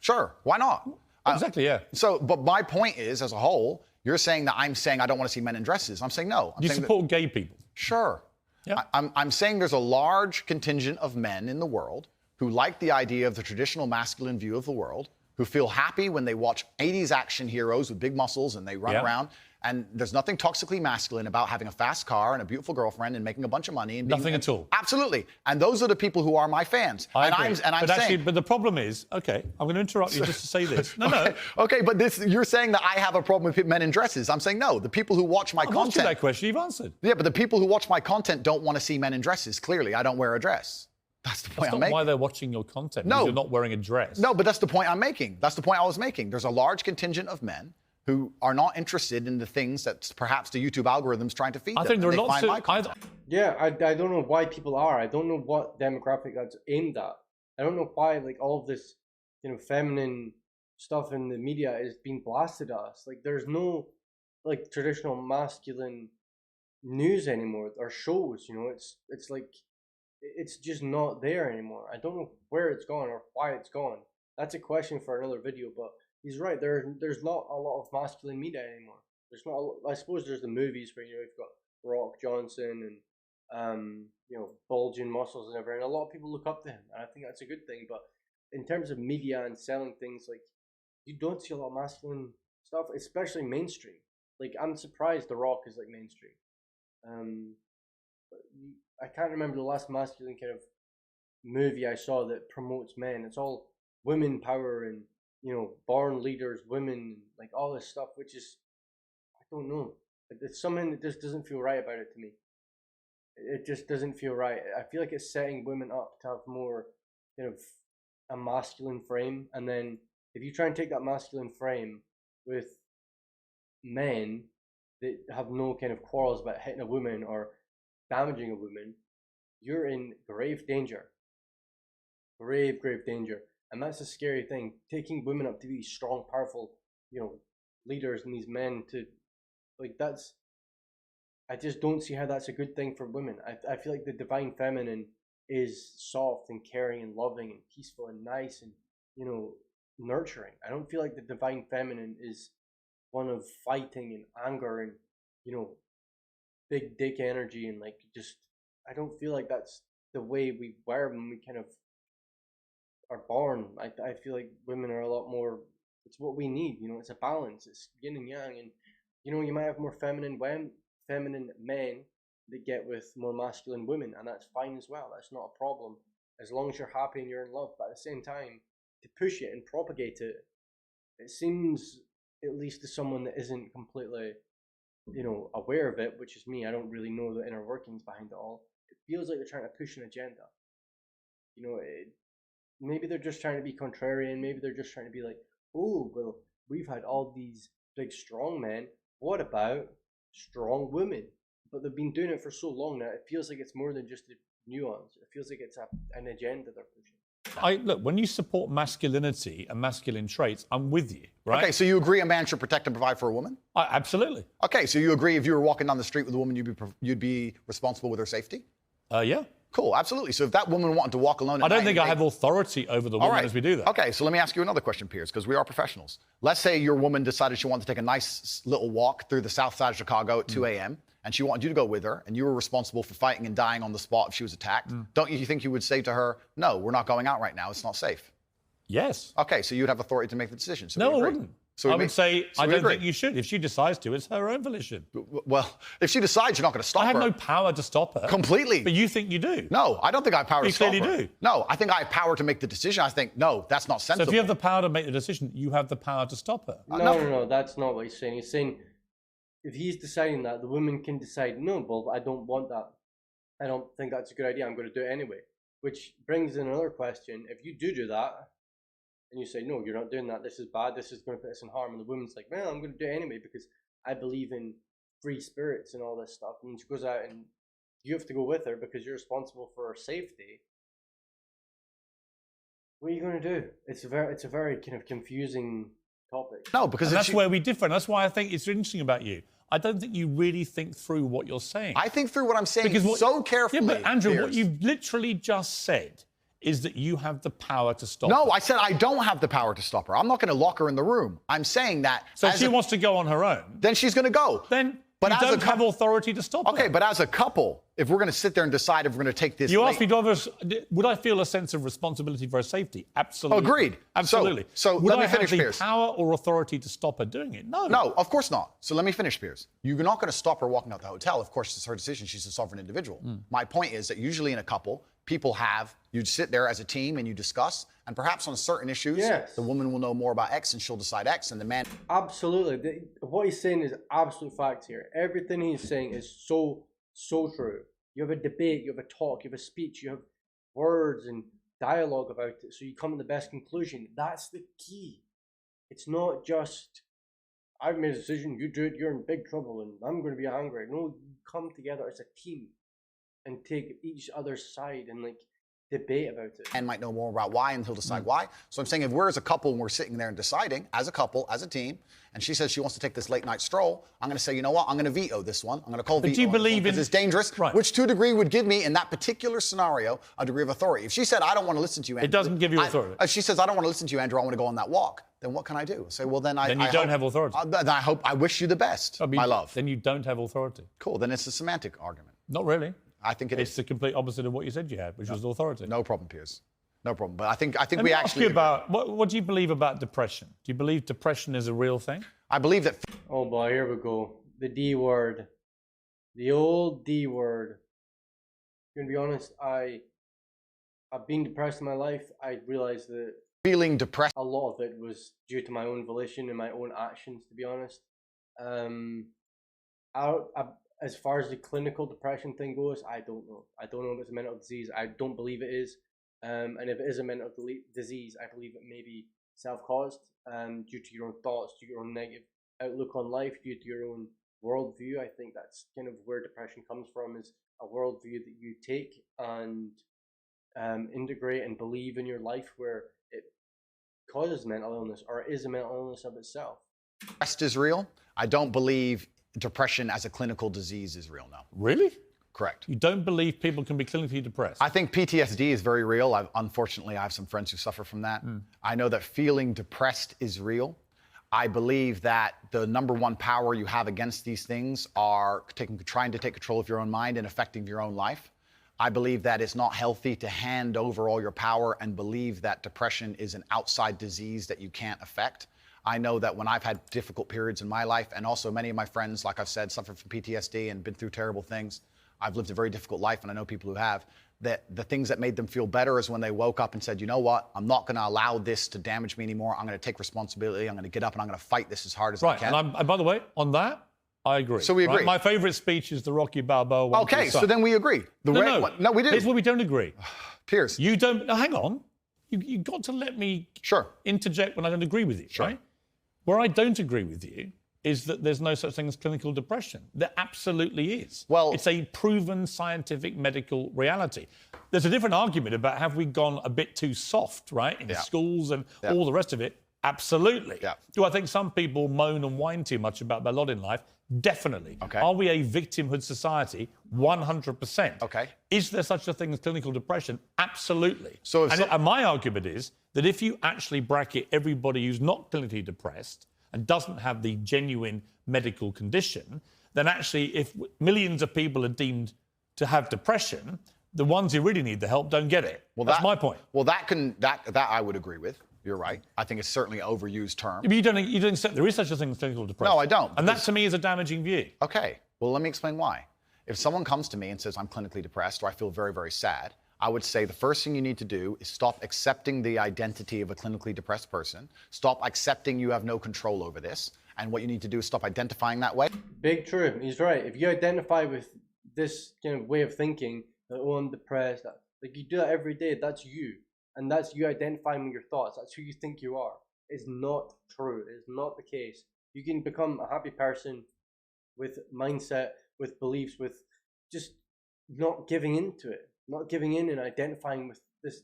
Sure. Why not? Exactly, yeah. So, but my point is, as a whole, you're saying that I'm saying I don't want to see men in dresses. I'm saying no. Do you support gay people? Sure. Yeah. I'm saying there's a large contingent of men in the world who like the idea of the traditional masculine view of the world, who feel happy when they watch 80s action heroes with big muscles and they run around. And there's nothing toxically masculine about having a fast car and a beautiful girlfriend and making a bunch of money. And Nothing at all. Absolutely. And those are the people who are my fans. I agree. I'm But the problem is, okay, I'm going to interrupt you just to say this. No. Okay, but you're saying that I have a problem with men in dresses. I'm saying no. The people who watch my I've content. asked you that question. You've answered. Yeah, but the people who watch my content don't want to see men in dresses. Clearly, I don't wear a dress. That's the point That's I'm not making. why they're watching your content. No. Because you're not wearing a dress. No, but that's the point I'm making. That's the point I was making. There's a large contingent of men who are not interested in the things that perhaps the YouTube algorithm's trying to feed them. I think there are lots of... Yeah, I don't know why people are. I don't know what demographic that's aimed at. I don't know why like all of this, feminine stuff in the media is being blasted at us. Like there's no like traditional masculine news anymore or shows. It's like it's just not there anymore. I don't know where it's gone or why it's gone. That's a question for another video. But he's right. There's not a lot of masculine media anymore. There's not. I suppose there's the movies where you've got Rock Johnson and bulging muscles and everything. A lot of people look up to him, and I think that's a good thing. But in terms of media and selling things, like you don't see a lot of masculine stuff, especially mainstream. Like I'm surprised The Rock is like mainstream. But I can't remember the last masculine kind of movie I saw that promotes men. It's all women power and born leaders, women, like all this stuff, which is I don't know. It's something that just doesn't feel right about it to me. It just doesn't feel right. I feel like it's setting women up to have more a masculine frame, and then if you try and take that masculine frame with men that have no kind of quarrels about hitting a woman or damaging a woman, you're in grave danger. Grave danger. And that's a scary thing. Taking women up to be strong, powerful, leaders and these men to, like, that's, I just don't see how that's a good thing for women. I feel like the divine feminine is soft and caring and loving and peaceful and nice and, nurturing. I don't feel like the divine feminine is one of fighting and anger and, big dick energy and like just, I don't feel like that's the way we were when we kind of are born. I feel like women are a lot more, it's what we need, it's a balance, it's yin and yang, and you might have more feminine men that get with more masculine women, and that's fine as well. That's not a problem as long as you're happy and you're in love. But at the same time, to push it and propagate it, it seems, at least to someone that isn't completely aware of it, which is me, I don't really know the inner workings behind it all. It feels like they're trying to push an agenda. Maybe they're just trying to be contrarian. Maybe they're just trying to be like, oh, well, we've had all these big strong men. What about strong women? But they've been doing it for so long now, it feels like it's more than just a nuance. It feels like it's an agenda they're pushing. Look, when you support masculinity and masculine traits, I'm with you, right? Okay, so you agree a man should protect and provide for a woman? Absolutely. Okay, so you agree if you were walking down the street with a woman, you'd be responsible with her safety? Yeah. Cool, absolutely. So if that woman wanted to walk alone at I don't night think I have authority over the woman as we do that. Okay, so let me ask you another question, Piers, because we are professionals. Let's say your woman decided she wanted to take a nice little walk through the south side of Chicago at 2 a.m., and she wanted you to go with her, and you were responsible for fighting and dying on the spot if she was attacked. Don't you think you would say to her, no, we're not going out right now, it's not safe? Yes. Okay, so you'd have authority to make the decision. So no, I wouldn't. So I would say, I don't think you should. If she decides to, it's her own volition. Well, if she decides, you're not going to stop her. I have no power to stop her. Completely. But you think you do. No, I don't think I have power to stop her. You clearly do. No, I think I have power to make the decision. I think, no, that's not sensible. So if you have the power to make the decision, you have the power to stop her. No, that's not what he's saying. He's saying, if he's deciding that, the woman can decide, no, Bob, I don't want that. I don't think that's a good idea. I'm going to do it anyway. Which brings in another question. If you do that, and you say, no, you're not doing that, this is bad, this is going to put us in harm, and the woman's like, well, I'm going to do it anyway because I believe in free spirits and all this stuff, and she goes out and you have to go with her because you're responsible for her safety, what are you going to do? It's a very kind of confusing topic. No, because that's where we differ. That's why I think it's interesting about you. I don't think you really think through what you're saying. I think through what I'm saying so carefully. Yeah, but Andrew, Piers, what you've literally just said is that you have the power to stop her. No, I said I don't have the power to stop her. I'm not going to lock her in the room. I'm saying that. So if she wants to go on her own, then she's going to go. Then But you as a don't have authority to stop Okay, it. but as a couple, if we're going to sit there and decide if we're going to take this... You asked me, would I feel a sense of responsibility for her safety? Absolutely. Agreed. Absolutely. So would let me I finish, have the Piers. power or authority to stop her doing it? No. No, of course not. So let me finish, Piers. You're not going to stop her walking out the hotel. Of course, it's her decision. She's a sovereign individual. My point is that usually in a couple, you'd sit there as a team and you discuss, and perhaps on certain issues, the woman will know more about X and she'll decide X, and the man... Absolutely. What he's saying is absolute facts here. Everything he's saying is so true. You have a debate, you have a talk, you have a speech, you have words and dialogue about it, so you come to the best conclusion. That's the key. It's not just, I've made a decision, you do it, you're in big trouble, and I'm going to be angry. No, you come together as a team and take each other's side and debate about it. And might know more about why, and he'll decide why. So I'm saying if we're as a couple and we're sitting there and deciding as a couple, as a team, and she says she wants to take this late night stroll, I'm going to say, you know what? I'm going to veto this one. I'm going to call veto. Do you believe because it's dangerous, Right. which to a degree would give me, in that particular scenario, a degree of authority. If she said, I don't want to listen to you, Andrew. It doesn't give you authority. If she says, I don't want to listen to you, Andrew, I want to go on that walk, then what can I do? Say, well, then I you don't have authority. Then I wish you the best, my love. Then you don't have authority. Cool. Then it's a semantic argument. Not really. I think It's the complete opposite of what you said you had, which was authority. No problem, Piers. No problem. But I think Let we me ask actually... you about, what do you believe about depression? Do you believe depression is a real thing? I believe that... Oh boy, here we go. The D word. The old D word. I'm going to be honest, I've been depressed in my life. I realized that feeling depressed... a lot of it was due to my own volition and my own actions, to be honest. As far as the clinical depression thing goes, I don't know. I don't know if it's a mental disease. I don't believe it is. And if it is a mental disease, I believe it may be self-caused due to your own thoughts, due to your own negative outlook on life, due to your own worldview. I think that's kind of where depression comes from, is a worldview that you take and integrate and believe in your life, where it causes mental illness or is a mental illness of itself. Depressed is real. I don't believe depression as a clinical disease is real now. Really? Correct. You don't believe people can be clinically depressed? I think PTSD is very real. Unfortunately, I have some friends who suffer from that. I know that feeling depressed is real. I believe that the number one power you have against these things are trying to take control of your own mind and affecting your own life. I believe that it's not healthy to hand over all your power and believe that depression is an outside disease that you can't affect. I know that when I've had difficult periods in my life, and also many of my friends, like I've said, suffer from PTSD and been through terrible things. I've lived a very difficult life, and I know people who have, that the things that made them feel better is when they woke up and said, you know what, I'm not going to allow this to damage me anymore. I'm going to take responsibility. I'm going to get up and I'm going to fight this as hard as I can. And by the way, on that, I agree. So we agree. Right? My favorite speech is the Rocky Balboa one. Okay, so then we agree. No, we do. Here's where we don't agree. Piers. You don't, no, hang on. You got to let me interject when I don't agree with you, right? Where I don't agree with you is that there's no such thing as clinical depression. There absolutely is. Well, it's a proven scientific medical reality. There's a different argument about have we gone a bit too soft, right, in schools and all the rest of it. Absolutely. Do I think some people moan and whine too much about their lot in life? Definitely. Okay. Are we a victimhood society? 100%. Okay. Is there such a thing as clinical depression? Absolutely. So and my argument is that if you actually bracket everybody who's not clinically depressed and doesn't have the genuine medical condition, then actually if millions of people are deemed to have depression, the ones who really need the help don't get it. Well, that's my point. Well, that I would agree with. You're right. I think it's certainly an overused term. But you don't accept there is such a thing as clinical depression. No, I don't. And that to me is a damaging view. Okay. Well, let me explain why. If someone comes to me and says, I'm clinically depressed or I feel very, very sad, I would say the first thing you need to do is stop accepting the identity of a clinically depressed person. Stop accepting you have no control over this. And what you need to do is stop identifying that way. Big true. He's right. If you identify with this kind of way of thinking, that, oh, I'm depressed, like you do that every day, that's you. And that's you identifying with your thoughts. That's who you think you are. It's not true. It's not the case. You can become a happy person with mindset, with beliefs, with just not giving into it. Not giving in and identifying with this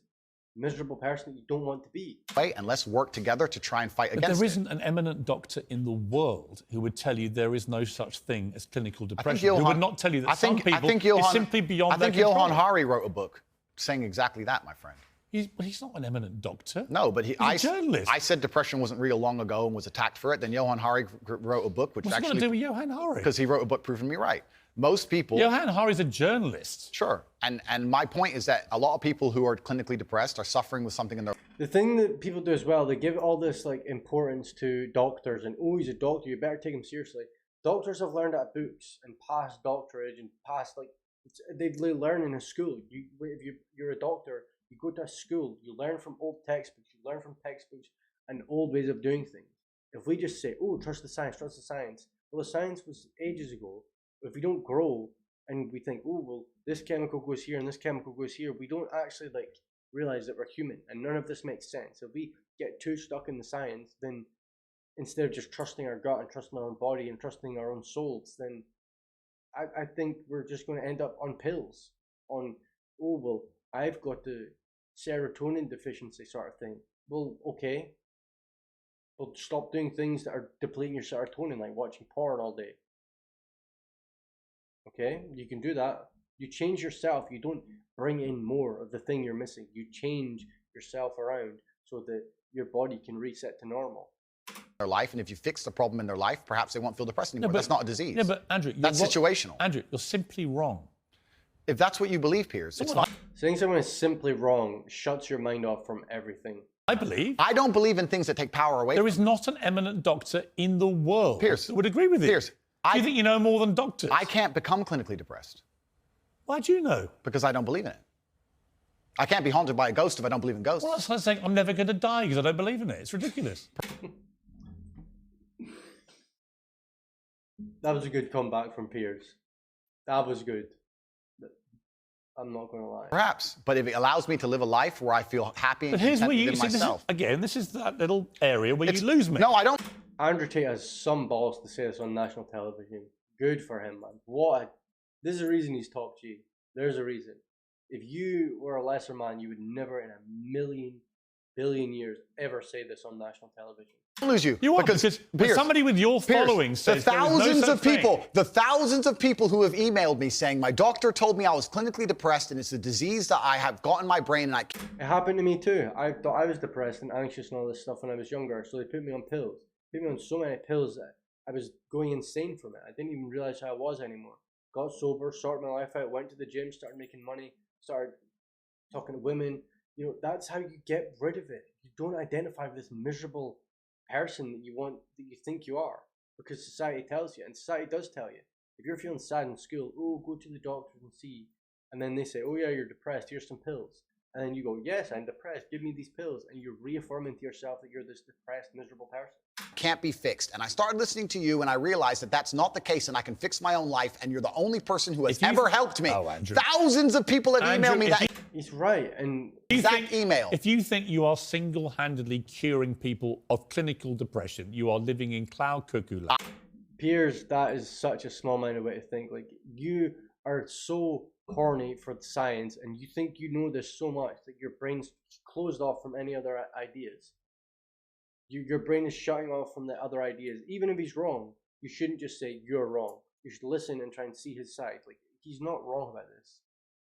miserable person that you don't want to be. And let's work together to try and fight against it. There isn't an eminent doctor in the world who would tell you there is no such thing as clinical depression. Who would not tell you that some people it's simply beyond their control. I think Johann Hari wrote a book saying exactly that, my friend. He's not an eminent doctor. No, but he's a journalist. I said depression wasn't real long ago and was attacked for it. Then Johan Hari wrote a book, which What's actually... What's it got to do with Johan Hari? Because he wrote a book proving me right. Most people... Johan Hari's a journalist. Sure. And my point is that a lot of people who are clinically depressed are suffering with something in their... The thing that people do as well, they give all this like importance to doctors and, oh, he's a doctor, you better take him seriously. Doctors have learned out of books and past doctorate and past, like, they learn in a school. If you're a doctor, you go to a school, you learn from old textbooks, you learn from textbooks and old ways of doing things. If we just say, oh, trust the science, well, the science was ages ago. If we don't grow and we think, oh, well, this chemical goes here and this chemical goes here, we don't actually like realize that we're human, and none of this makes sense. If we get too stuck in the science, then instead of just trusting our gut and trusting our own body and trusting our own souls, then I think we're just going to end up on pills, on, oh, well, I've got the serotonin deficiency sort of thing. Well, okay. Well, stop doing things that are depleting your serotonin, like watching porn all day. Okay, you can do that. You change yourself. You don't bring in more of the thing you're missing. You change yourself around so that your body can reset to normal. Their life, and if you fix the problem in their life, perhaps they won't feel depressed anymore. That's not a disease. Yeah, but Andrew, that's situational. Andrew, you're simply wrong. If that's what you believe, Piers, it's not. Saying someone is simply wrong shuts your mind off from everything. I believe. I don't believe in things that take power away. There is not an eminent doctor in the world Piers, that would agree with you. Piers, do you think you know more than doctors? I can't become clinically depressed. Why do you know? Because I don't believe in it. I can't be haunted by a ghost if I don't believe in ghosts. Well, that's like saying I'm never going to die because I don't believe in it. It's ridiculous. That was a good comeback from Piers. That was good. I'm not going to lie. Perhaps, but if it allows me to live a life where I feel happy and but here's content where you within see, myself. This is that little area where you lose me. No, I don't. Andrew Tate has some balls to say this on national television. Good for him, man. This is a reason he's top G. There's a reason. If you were a lesser man, you would never in a billion years ever say this on national television. Lose you. You are, because somebody with your following says the thousands of people who have emailed me saying my doctor told me I was clinically depressed and it's a disease that I have got in my brain and I can't. It happened to me too. I thought I was depressed and anxious and all this stuff when I was younger, so they put me on pills. They put me on so many pills that I was going insane from it. I didn't even realize how I was anymore. Got sober, sorted my life out, went to the gym, started making money, started talking to women. You know, that's how you get rid of it. You don't identify with this miserable person that you think you are, because society tells you, and society does tell you. If you're feeling sad in school, oh, go to the doctor and see, and then they say, oh yeah, you're depressed, here's some pills, and then you go, yes, I'm depressed, give me these pills, and you're reaffirming to yourself that you're this depressed, miserable person. Can't be fixed. And I started listening to you and I realized that that's not the case and I can fix my own life and you're the only person who has ever helped me. Oh, Andrew. Thousands of people have emailed me that. He's right. And exact email. If you think you are single-handedly curing people of clinical depression, you are living in cloud cuckoo land. Piers, that is such a small-minded way to think. Like, you are so horny for science and you think you know this so much that your brain's closed off from any other ideas. Your brain is shutting off from the other ideas. Even if he's wrong, you shouldn't just say you're wrong. You should listen and try and see his side. Like, he's not wrong about this.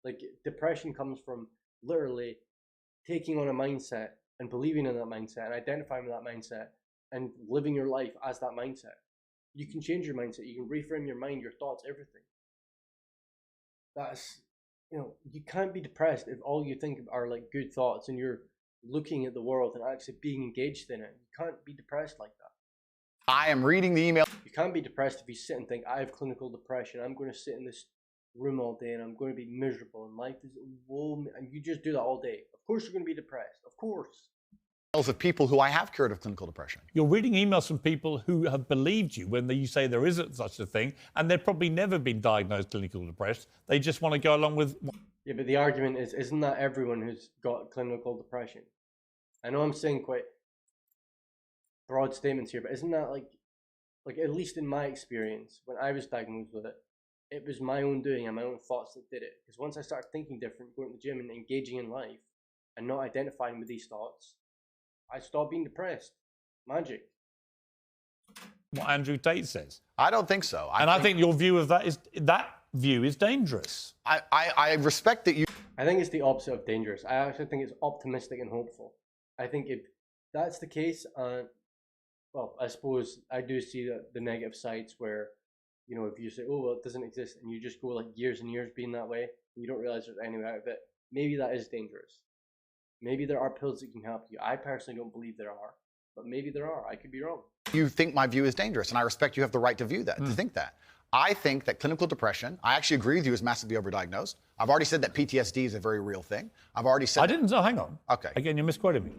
Like, depression comes from literally taking on a mindset and believing in that mindset and identifying with that mindset and living your life as that mindset. You can change your mindset. You can reframe your mind, your thoughts, everything. That's, you can't be depressed if all you think are like good thoughts and you're looking at the world and actually being engaged in it. You can't be depressed like that. I am reading the email. You can't be depressed if you sit and think, I have clinical depression. I'm going to sit in this room all day and I'm going to be miserable and life is woe, and you just do that all day. Of course you're going to be depressed. Of course. Of people who I have cured of clinical depression. You're reading emails from people who have believed you when you say there isn't such a thing, and they've probably never been diagnosed clinically depressed. They just want to go along with... Yeah, but the argument is, isn't that everyone who's got clinical depression? I know I'm saying quite broad statements here, but isn't that like at least in my experience, when I was diagnosed with it, it was my own doing and my own thoughts that did it. Because once I started thinking different, going to the gym and engaging in life and not identifying with these thoughts, I stopped being depressed. Magic. What Andrew Tate says. I don't think so. I think your view of that is dangerous. I respect that you... I think it's the opposite of dangerous. I actually think it's optimistic and hopeful. I think if that's the case, well, I suppose I do see the negative sides where, you know, if you say, oh, well, it doesn't exist, and you just go like years and years being that way, and you don't realize there's any way out of it, maybe that is dangerous. Maybe there are pills that can help you. I personally don't believe there are, but maybe there are. I could be wrong. You think my view is dangerous, and I respect you have the right to view that, to think that. I think that clinical depression, I actually agree with you, is massively overdiagnosed. I've already said that PTSD is a very real thing. I've already said... I didn't... No, hang on. Okay. Again, you're misquoting me.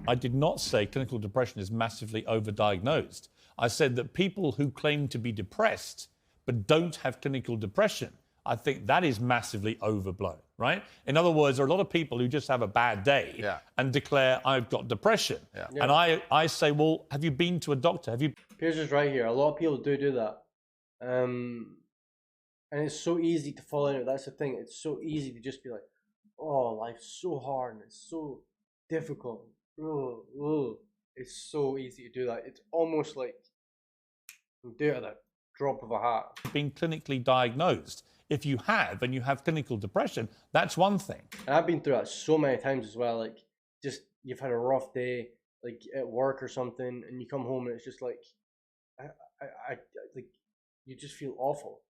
I did not say clinical depression is massively overdiagnosed. I said that people who claim to be depressed but don't have clinical depression, I think that is massively overblown, right? In other words, there are a lot of people who just have a bad day and declare, I've got depression. And I say, well, have you been to a doctor? Have you... Piers is right here. A lot of people do that. And it's so easy to fall into it. That's the thing. It's so easy to just be like, oh, life's so hard and it's so difficult. It's so easy to do that. It's almost like you do it at the drop of a hat. Being clinically diagnosed. If you have, and you have clinical depression, that's one thing. And I've been through that so many times as well. Like, just you've had a rough day, like at work or something, and you come home and it's just like, like you just feel awful.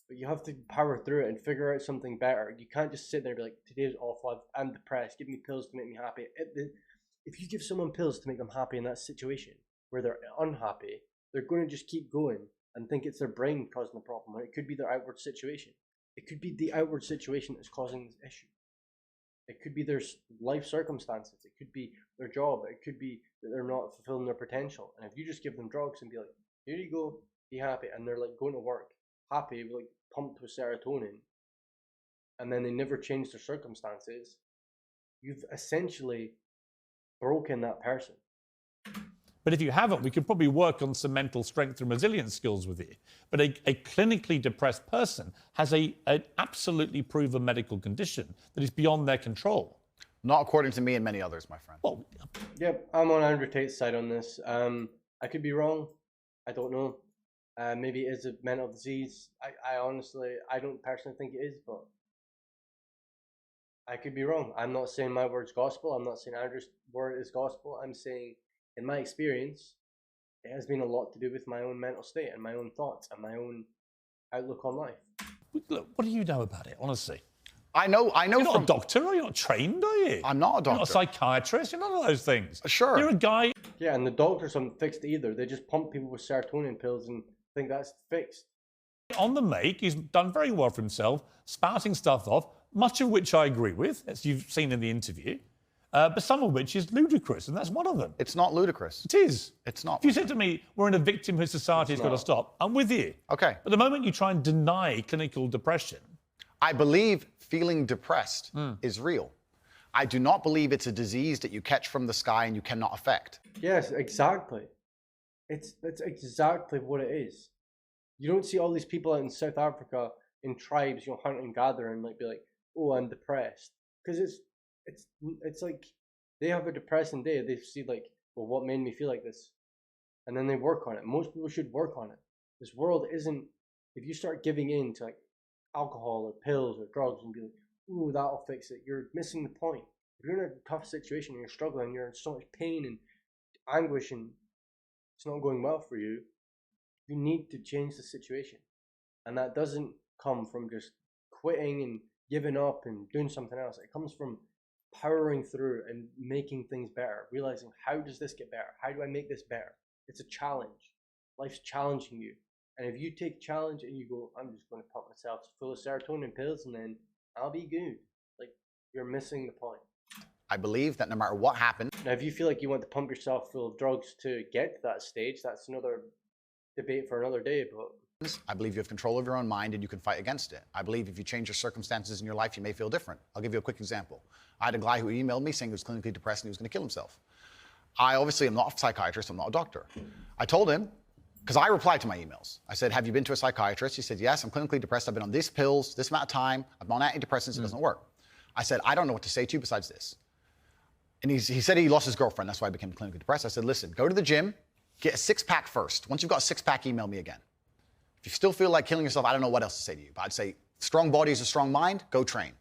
But you have to power through it and figure out something better. You can't just sit there and be like, today's awful, I'm depressed, give me pills to make me happy. If you give someone pills to make them happy in that situation where they're unhappy, they're going to just keep going and think it's their brain causing the problem. Or it could be their outward situation. It could be the outward situation that's causing this issue. It could be their life circumstances. It could be their job. It could be that they're not fulfilling their potential. And if you just give them drugs and be like, here you go, be happy, and they're like going to work happy, like pumped with serotonin, and then they never change their circumstances, you've essentially broken that person. But if you haven't, we could probably work on some mental strength and resilience skills with you. But a clinically depressed person has an absolutely proven medical condition that is beyond their control. Not according to me and many others, my friend. Well, yep, I'm on Andrew Tate's side on this. I could be wrong. I don't know. Maybe it is a mental disease. I honestly, I don't personally think it is, but I could be wrong. I'm not saying my word's gospel. I'm not saying Andrew's word is gospel. I'm saying, in my experience, it has been a lot to do with my own mental state and my own thoughts and my own outlook on life. Look, what do you know about it, honestly? I know. You're not a doctor, are you? Not trained, are you? I'm not a doctor. You're not a psychiatrist. You're none of those things. Sure. You're a guy. Yeah, and the doctors haven't fixed it either. They just pump people with serotonin pills and think that's fixed. On the make, he's done very well for himself, spouting stuff off, much of which I agree with, as you've seen in the interview, but some of which is ludicrous, and that's one of them. It's not ludicrous. It is. It's not. If you said to me, we're in a victimhood society, it's got to stop, I'm with you. Okay. But the moment you try and deny clinical depression... I believe feeling depressed is real. I do not believe it's a disease that you catch from the sky and you cannot affect. Yes, exactly. That's exactly what it is. You don't see all these people out in South Africa in tribes, you know, hunting and gathering, and like be like, "Oh, I'm depressed," because it's like they have a depressing day. They see like, "Well, what made me feel like this?" And then they work on it. Most people should work on it. This world isn't. If you start giving in to like alcohol or pills or drugs and be like, "Ooh, that'll fix it," you're missing the point. If you're in a tough situation and you're struggling, you're in so much pain and anguish and it's not going well for you, you need to change the situation. And that doesn't come from just quitting and giving up and doing something else. It comes from powering through and making things better, realizing, how does this get better? How do I make this better? It's a challenge. Life's challenging you. And if you take challenge and you go, I'm just going to pump myself full of serotonin pills and then I'll be good. Like, you're missing the point. I believe that no matter what happens... Now, if you feel like you want to pump yourself full of drugs to get to that stage, that's another debate for another day, but... I believe you have control of your own mind and you can fight against it. I believe if you change your circumstances in your life, you may feel different. I'll give you a quick example. I had a guy who emailed me saying he was clinically depressed and he was going to kill himself. I obviously am not a psychiatrist, I'm not a doctor. I told him, because I replied to my emails. I said, have you been to a psychiatrist? He said, yes, I'm clinically depressed. I've been on these pills, this amount of time. I'm on antidepressants, it doesn't work. I said, I don't know what to say to you besides this. And he said he lost his girlfriend, that's why he became clinically depressed. I said, listen, go to the gym, get a six-pack first. Once you've got a six-pack, email me again. If you still feel like killing yourself, I don't know what else to say to you. But I'd say, strong body is a strong mind, go train.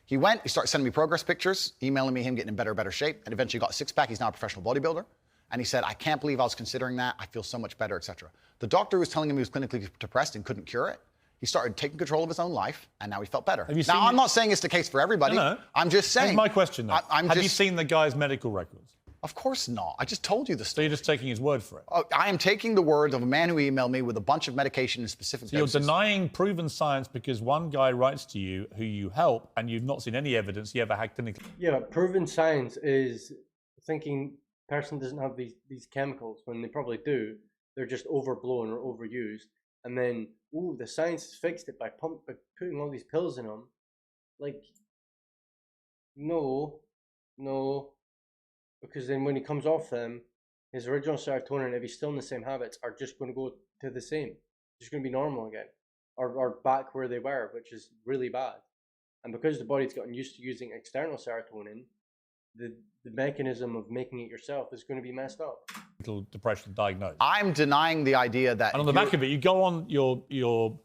He went, he started sending me progress pictures, emailing me him getting in better and better shape, and eventually got a six-pack. He's now a professional bodybuilder. And he said, I can't believe I was considering that. I feel so much better, etc. The doctor was telling him he was clinically depressed and couldn't cure it. He started taking control of his own life, and now he felt better. Now, I'm not saying it's the case for everybody. No. I'm just saying. Here's my question, though. Have you seen the guy's medical records? Of course not. I just told you the story. So you're just taking his word for it? Oh, I am taking the word of a man who emailed me with a bunch of medication in specific doses. You're denying proven science because one guy writes to you who you help, and you've not seen any evidence he ever had clinically. Yeah, but proven science is thinking person doesn't have these chemicals when they probably do. They're just overblown or overused. And then, ooh, the science has fixed it by putting all these pills in them. Like, no. Because then when he comes off them, his original serotonin, if he's still in the same habits, are just going to go to the same. Just going to be normal again. Or back where they were, which is really bad. And because the body's gotten used to using external serotonin, the mechanism of making it yourself is going to be messed up. Depression diagnosed. I'm denying the idea that... And on the back of it, you go on your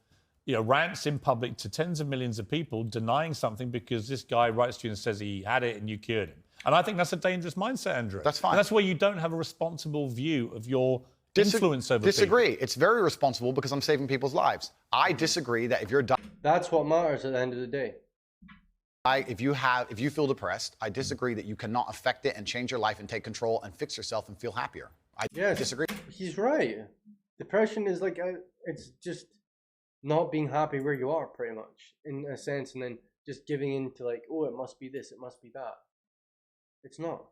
rants in public to tens of millions of people denying something because this guy writes to you and says he had it and you cured him. And I think that's a dangerous mindset, Andrew. That's fine. And that's where you don't have a responsible view of your influence over Disagree. people. It's very responsible because I'm saving people's lives. I disagree that if you're... That's what matters at the end of the day. If you feel depressed, I disagree that you cannot affect it and change your life and take control and fix yourself and feel happier. I disagree. He's right. Depression is like, it's just not being happy where you are, pretty much, in a sense, and then just giving in to like, oh, it must be this, it must be that. It's not.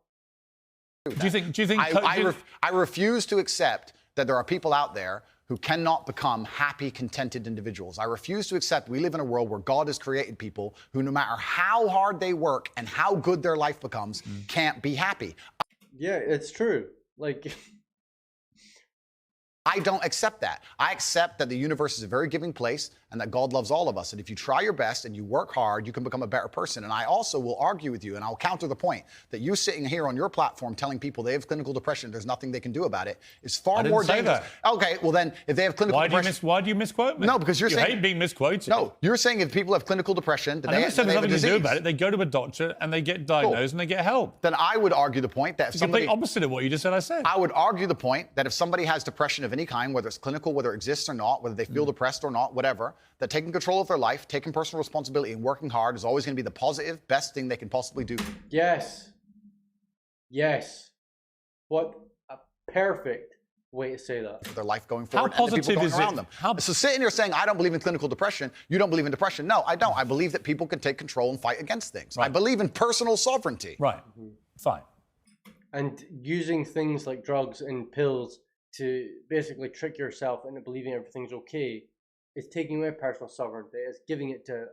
Do you think I refuse to accept that there are people out there who cannot become happy, contented individuals. I refuse to accept we live in a world where God has created people who, no matter how hard they work and how good their life becomes, can't be happy. Yeah, it's true. Like... I don't accept that. I accept that the universe is a very giving place and that God loves all of us. And if you try your best and you work hard, you can become a better person. And I also will argue with you, and I'll counter the point that you sitting here on your platform telling people they have clinical depression, there's nothing they can do about it, is far more dangerous. Okay, well then, if they have clinical depression... Why do you misquote me? No, because you're saying... You hate being misquoted. No, you're saying if people have clinical depression, that I never said there's nothing to do about it. They They go to a doctor and they get diagnosed and they get help. Then I would argue the point that if somebody... It's the complete opposite of what you just said I said. I would argue the point that if somebody has depression of any kind, whether it's clinical, whether it exists or not, whether they feel depressed or not, whatever, that taking control of their life, taking personal responsibility and working hard is always going to be the positive, best thing they can possibly do. Yes. What a perfect way to say that. For their life going forward. How positive is around them. So sitting here saying, I don't believe in clinical depression, you don't believe in depression. No, I don't. I believe that people can take control and fight against things. Right. I believe in personal sovereignty. Right. Fine. And using things like drugs and pills to basically trick yourself into believing everything's okay is taking away personal sovereignty. It's giving it to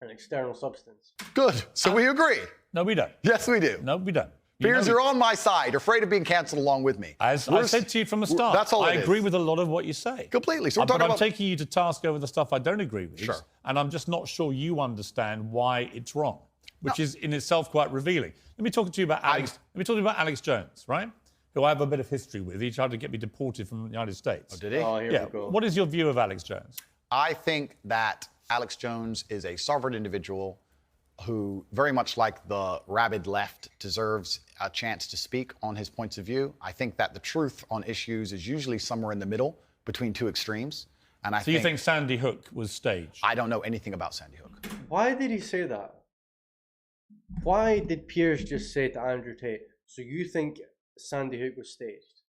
an external substance. Good. So we agree. No, we don't. Yes, we do. No, we don't. Piers, you're on my side. You're afraid of being cancelled along with me. As I said to you from the start, that's all I agree with a lot of what you say. Completely. So but I'm taking you to task over the stuff I don't agree with. Sure. And I'm just not sure you understand why it's wrong, which is in itself quite revealing. Let me talk to you about Alex. Let me talk to you about Alex Jones, right? Who I have a bit of history with. He tried to get me deported from the United States. Oh, did he? Oh, here we go. What is your view of Alex Jones? I think that Alex Jones is a sovereign individual who, very much like the rabid left, deserves a chance to speak on his points of view. I think that the truth on issues is usually somewhere in the middle between two extremes. And So you think Sandy Hook was staged? I don't know anything about Sandy Hook. Why did he say that? Why did Piers just say to Andrew Tate, so you think Sandy Hook was staged?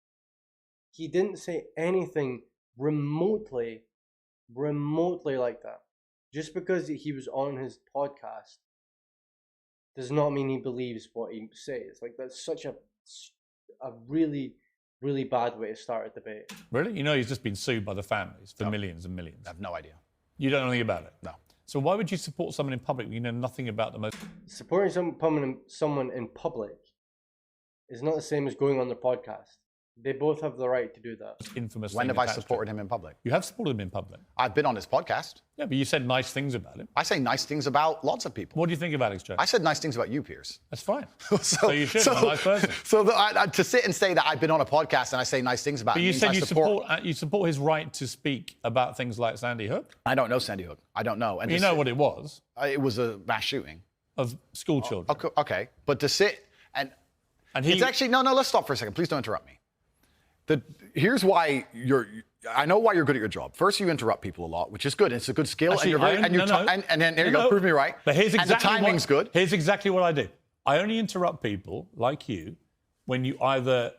He didn't say anything remotely like that. Just because he was on his podcast does not mean he believes what he says. Like, that's such a really, really bad way to start a debate. Really? You know he's just been sued by the families for millions and millions. I have no idea. You don't know anything about it? No. So why would you support someone in public when you know nothing about the most... Supporting someone in public is not the same as going on their podcast. They both have the right to do that. Infamous. When have I supported him in public? You have supported him in public. I've been on his podcast. Yeah, but you said nice things about him. I say nice things about lots of people. What do you think of Alex Jones? I said nice things about you, Piers. That's fine. so you should. I'm a nice person. So to sit and say that I've been on a podcast and I say nice things about him. But you said you support his right to speak about things like Sandy Hook. I don't know Sandy Hook. I don't know. And you know what it was. It was a mass shooting. of school children. Okay, but to sit and he, it's actually no. Let's stop for a second. Please don't interrupt me. Here's why I know why you're good at your job. First, you interrupt people a lot, which is good. It's a good skill, actually, and then there you go. Prove me right. But here's exactly and the timing's good. Here's exactly what I do. I only interrupt people like you when you either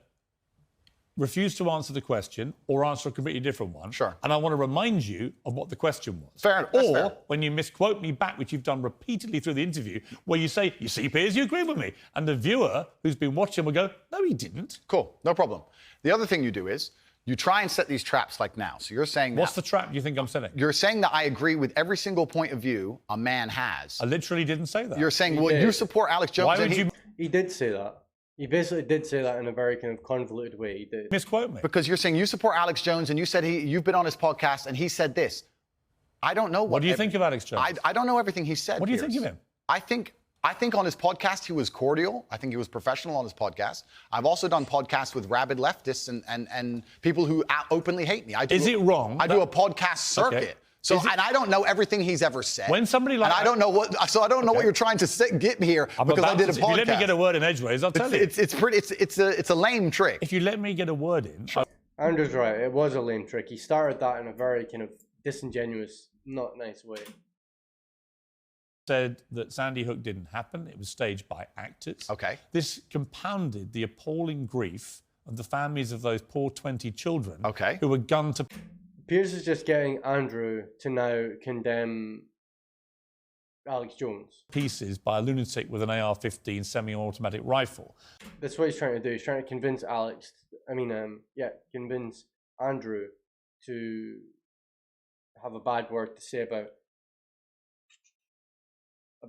refuse to answer the question or answer a completely different one. Sure. And I want to remind you of what the question was. Fair enough. Or when you misquote me back, which you've done repeatedly through the interview, where you say, you see, Piers, you agree with me. And the viewer who's been watching will go, no, he didn't. Cool, no problem. The other thing you do is you try and set these traps like now. So you're saying what's the trap you think I'm setting? You're saying that I agree with every single point of view a man has. I literally didn't say that. You're saying, well, you support Alex Jones. Why would you? He did say that. He basically did say that in a very kind of convoluted way. He did. Misquote me. Because you're saying you support Alex Jones, and you said you've been on his podcast, and he said this. I don't know what do you think of Alex Jones? I don't know everything he said. What do you think of him? I think on his podcast he was cordial. I think he was professional on his podcast. I've also done podcasts with rabid leftists and people who openly hate me. Is it wrong? I do a podcast circuit. Okay. So and I don't know everything he's ever said. When somebody like, and I don't know what you're trying to get me here because I did a podcast. If you let me get a word in edgeways, I'll tell you. It's a lame trick. If you let me get a word in, Andrew's right. It was a lame trick. He started that in a very kind of disingenuous, not nice way. Said that Sandy Hook didn't happen. It was staged by actors. Okay. This compounded the appalling grief of the families of those poor 20 children who were gunned to. Piers is just getting Andrew to now condemn Alex Jones. Pieces by a lunatic with an AR-15 semi-automatic rifle. That's what he's trying to do. He's trying to convince convince Andrew to have a bad word to say about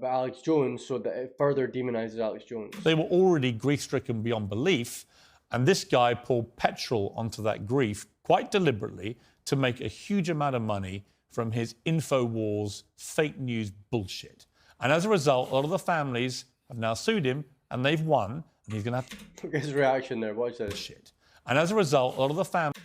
Alex Jones so that it further demonizes Alex Jones. They were already grief-stricken beyond belief, and this guy poured petrol onto that grief quite deliberately to make a huge amount of money from his InfoWars fake news bullshit. And as a result, a lot of the families have now sued him, and they've won, and he's going to have to... Look at his reaction there. Watch this. Shit. And as a result, a lot of the families...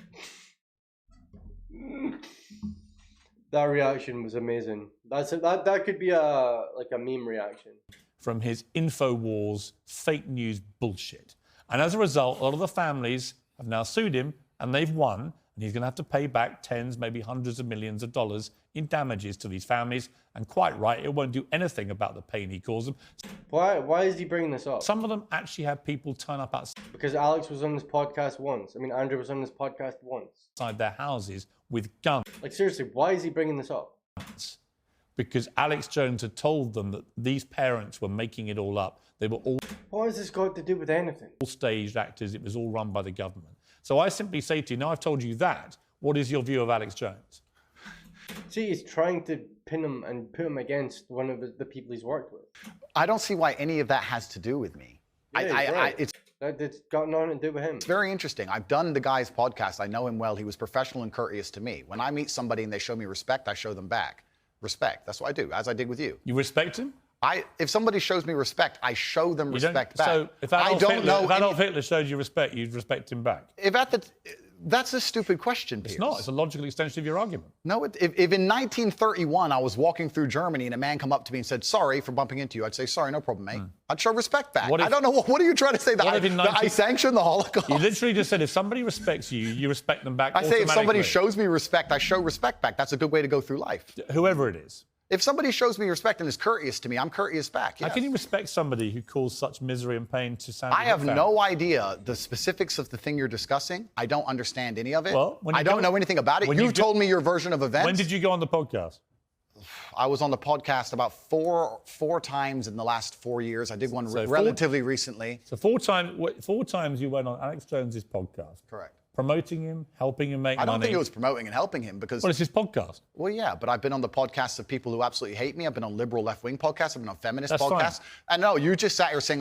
That reaction was amazing. That could be a meme reaction. From his InfoWars fake news bullshit. And as a result, a lot of the families have now sued him, and they've won, and he's going to have to pay back tens, maybe hundreds of millions of dollars in damages to these families. And quite right, it won't do anything about the pain he caused them. Why is he bringing this up? Some of them actually had people turn up because Alex was on this podcast once. I mean, Andrew was on this podcast once. Outside their houses with guns. Like, seriously, why is he bringing this up? Because Alex Jones had told them that these parents were making it all up. They were all... What has this got to do with anything? All staged actors. It was all run by the government. So I simply say to you, now I've told you that, what is your view of Alex Jones? See, he's trying to pin him and put him against one of the people he's worked with. I don't see why any of that has to do with me. Yeah, it's got nothing to do with him. It's very interesting. I've done the guy's podcast. I know him well. He was professional and courteous to me. When I meet somebody and they show me respect, I show them back. Respect. That's what I do, as I did with you. You respect him? If somebody shows me respect, I show them respect back. So if Adolf Hitler showed you respect, you'd respect him back? That's a stupid question, Piers. It's not. It's a logical extension of your argument. No, if in 1931 I was walking through Germany and a man come up to me and said, sorry for bumping into you, I'd say, sorry, no problem, mate. I'd show respect back. I don't know, what are you trying to say? That I sanction the Holocaust? You literally just said if somebody respects you, you respect them back I say if somebody shows me respect, I show respect back. That's a good way to go through life. Whoever it is. If somebody shows me respect and is courteous to me, I'm courteous back. Yes. How can you respect somebody who caused such misery and pain to Sandy Hook? I have no idea the specifics of the thing you're discussing. I don't understand any of it. Well, I don't know anything about it. You told me your version of events. When did you go on the podcast? I was on the podcast about four times in the last 4 years. I did one relatively recently. So four times you went on Alex Jones's podcast. Correct. Promoting him, helping him make money. I don't think it was promoting and helping him because... Well, it's his podcast. Well, yeah, but I've been on the podcasts of people who absolutely hate me. I've been on liberal left-wing podcasts. I've been on feminist podcasts. Fine. And no, you just sat here saying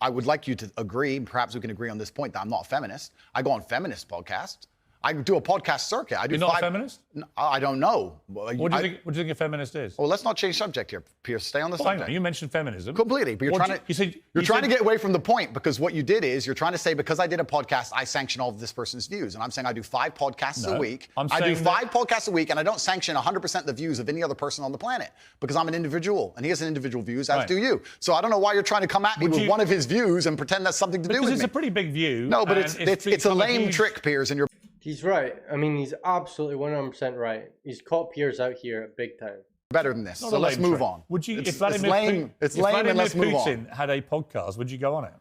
I would like you to agree, perhaps we can agree on this point, that I'm not a feminist. I go on feminist podcasts. I do a podcast circuit. I do You're not five, a feminist? I don't know. What do you think? What do you think a feminist is? Well, let's not change subject here, Piers. Stay on the Well, hang subject. on, you mentioned feminism. Completely, but you're trying to get away from the point, because what you did is you're trying to say, because I did a podcast, I sanction all of this person's views, and I'm saying I do 5 podcasts a week. I do 5 podcasts a week, and I don't sanction 100% the views of any other person on the planet, because I'm an individual, and he has an individual views, as do you. So I don't know why you're trying to come at me with one of his views and pretend that's something to do with me. Because it's a pretty big view. No, but it's a lame trick, Piers, and you're. He's right. I mean, he's absolutely 100% right. He's caught Piers out here big time. Better than this. So let's move on. Would you? It's lame. It's lame, and let's move on. Putin had a podcast, would you go on it?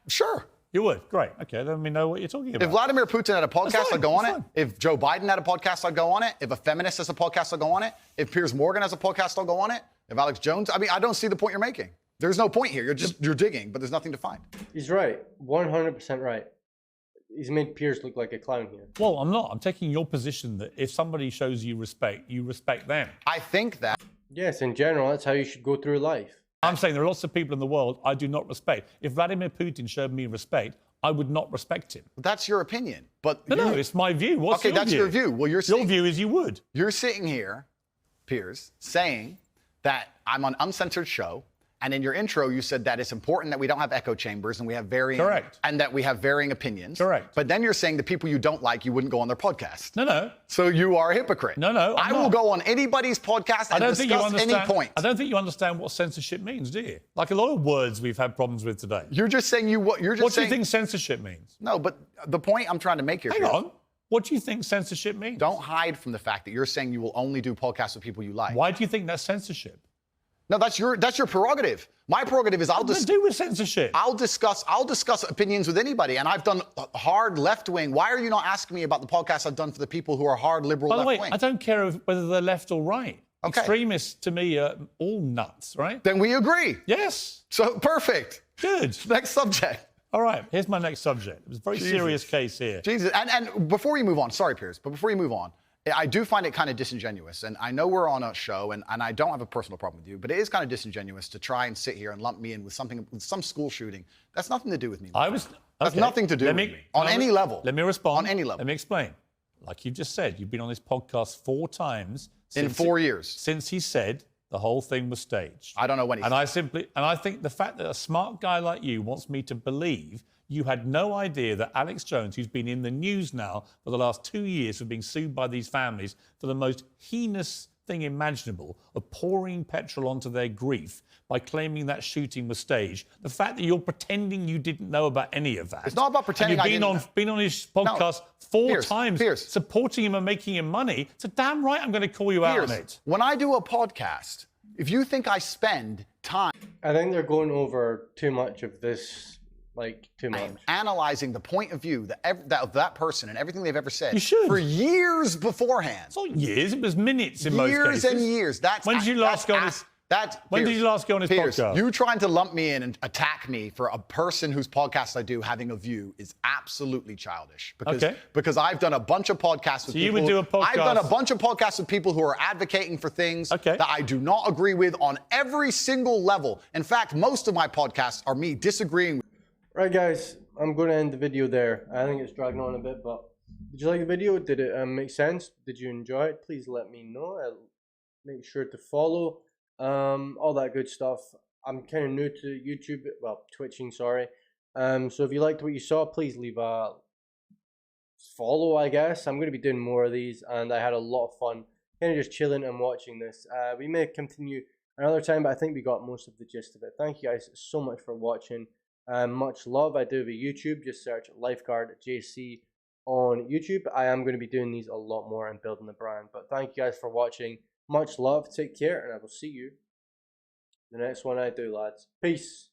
Sure. You would. Great. Okay, let me know what you're talking about. If Vladimir Putin had a podcast, I'd go on it. If Joe Biden had a podcast, I'd go on it. If a feminist has a podcast, I'll go on it. If Piers Morgan has a podcast, I'll go on it. If Alex Jones, I don't see the point you're making. There's no point here. You're digging, but there's nothing to find. He's right. 100% right. He's made Piers look like a clown here. Well, I'm not. I'm taking your position that if somebody shows you respect them. I think that. Yes, in general, that's how you should go through life. I'm saying there are lots of people in the world I do not respect. If Vladimir Putin showed me respect, I would not respect him. That's your opinion. But no, it's my view. What's your view? Okay, that's your view. Well, your view is you would. You're sitting here, Piers, saying that I'm on Uncensored Show. And in your intro, you said that it's important that we don't have echo chambers and we have varying opinions. Correct. But then you're saying the people you don't like, you wouldn't go on their podcast. No. So you are a hypocrite. No. I will go on anybody's podcast and discuss any point. I don't think you understand what censorship means, do you? Like a lot of words we've had problems with today. You're just saying What do you think censorship means? No, but the point I'm trying to make here. Hang on. What do you think censorship means? Don't hide from the fact that you're saying you will only do podcasts with people you like. Why do you think that's censorship? No, that's your prerogative. My prerogative is What does it do with censorship? I'll discuss opinions with anybody, and I've done hard left wing. Why are you not asking me about the podcasts I've done for the people who are hard liberal left wing? By the way, I don't care whether they're left or right. Okay. Extremists to me are all nuts, right? Then we agree. Yes. So perfect. Good. Next subject. All right, here's my next subject. It's a very serious case here. Jesus. And before you move on, sorry, Piers, but before you move on, I do find it kind of disingenuous, and I know we're on a show, and I don't have a personal problem with you, but it is kind of disingenuous to try and sit here and lump me in with some school shooting. That's nothing to do with me. That's nothing to do with me on any level. Let me respond. On any level. Let me explain. Like you just said, you've been on this podcast 4 times in 4 years since he said the whole thing was staged. I don't know when he said. And I think the fact that a smart guy like you wants me to believe you had no idea that Alex Jones, who's been in the news now for the last 2 years for being sued by these families for the most heinous thing imaginable of pouring petrol onto their grief by claiming that shooting was staged. The fact that you're pretending you didn't know about any of that. It's not about pretending. And you've been on his podcast 4 times, supporting him and making him money. So damn right I'm going to call you out on it. When I do a podcast, if you think I spend time... I think they're going over too much of this... too much. Analyzing the point of view of that person and everything they've ever said. You should. For years beforehand. It's not years, it was minutes in most cases. Years and years. When did you last go on his podcast? You trying to lump me in and attack me for a person whose podcast I do having a view is absolutely childish. Because I've done a bunch of podcasts with people. You would do a podcast. I've done a bunch of podcasts with people who are advocating for things that I do not agree with on every single level. In fact, most of my podcasts are me disagreeing with. Right, guys, I'm going to end the video there. I think it's dragging on a bit, but did you like the video? Did it make sense? Did you enjoy it? Please let me know. Make sure to follow, all that good stuff. I'm kind of new to YouTube, well, twitching, sorry. So if you liked what you saw, please leave a follow, I guess. I'm going to be doing more of these, and I had a lot of fun kind of just chilling and watching this. We may continue another time, but I think we got most of the gist of it. Thank you guys so much for watching. Much love. I do have a YouTube. Just search Lifeguard JC on YouTube. I am going to be doing these a lot more and building the brand. But thank you guys for watching. Much love. Take care, and I will see you the next one I do, lads. Peace.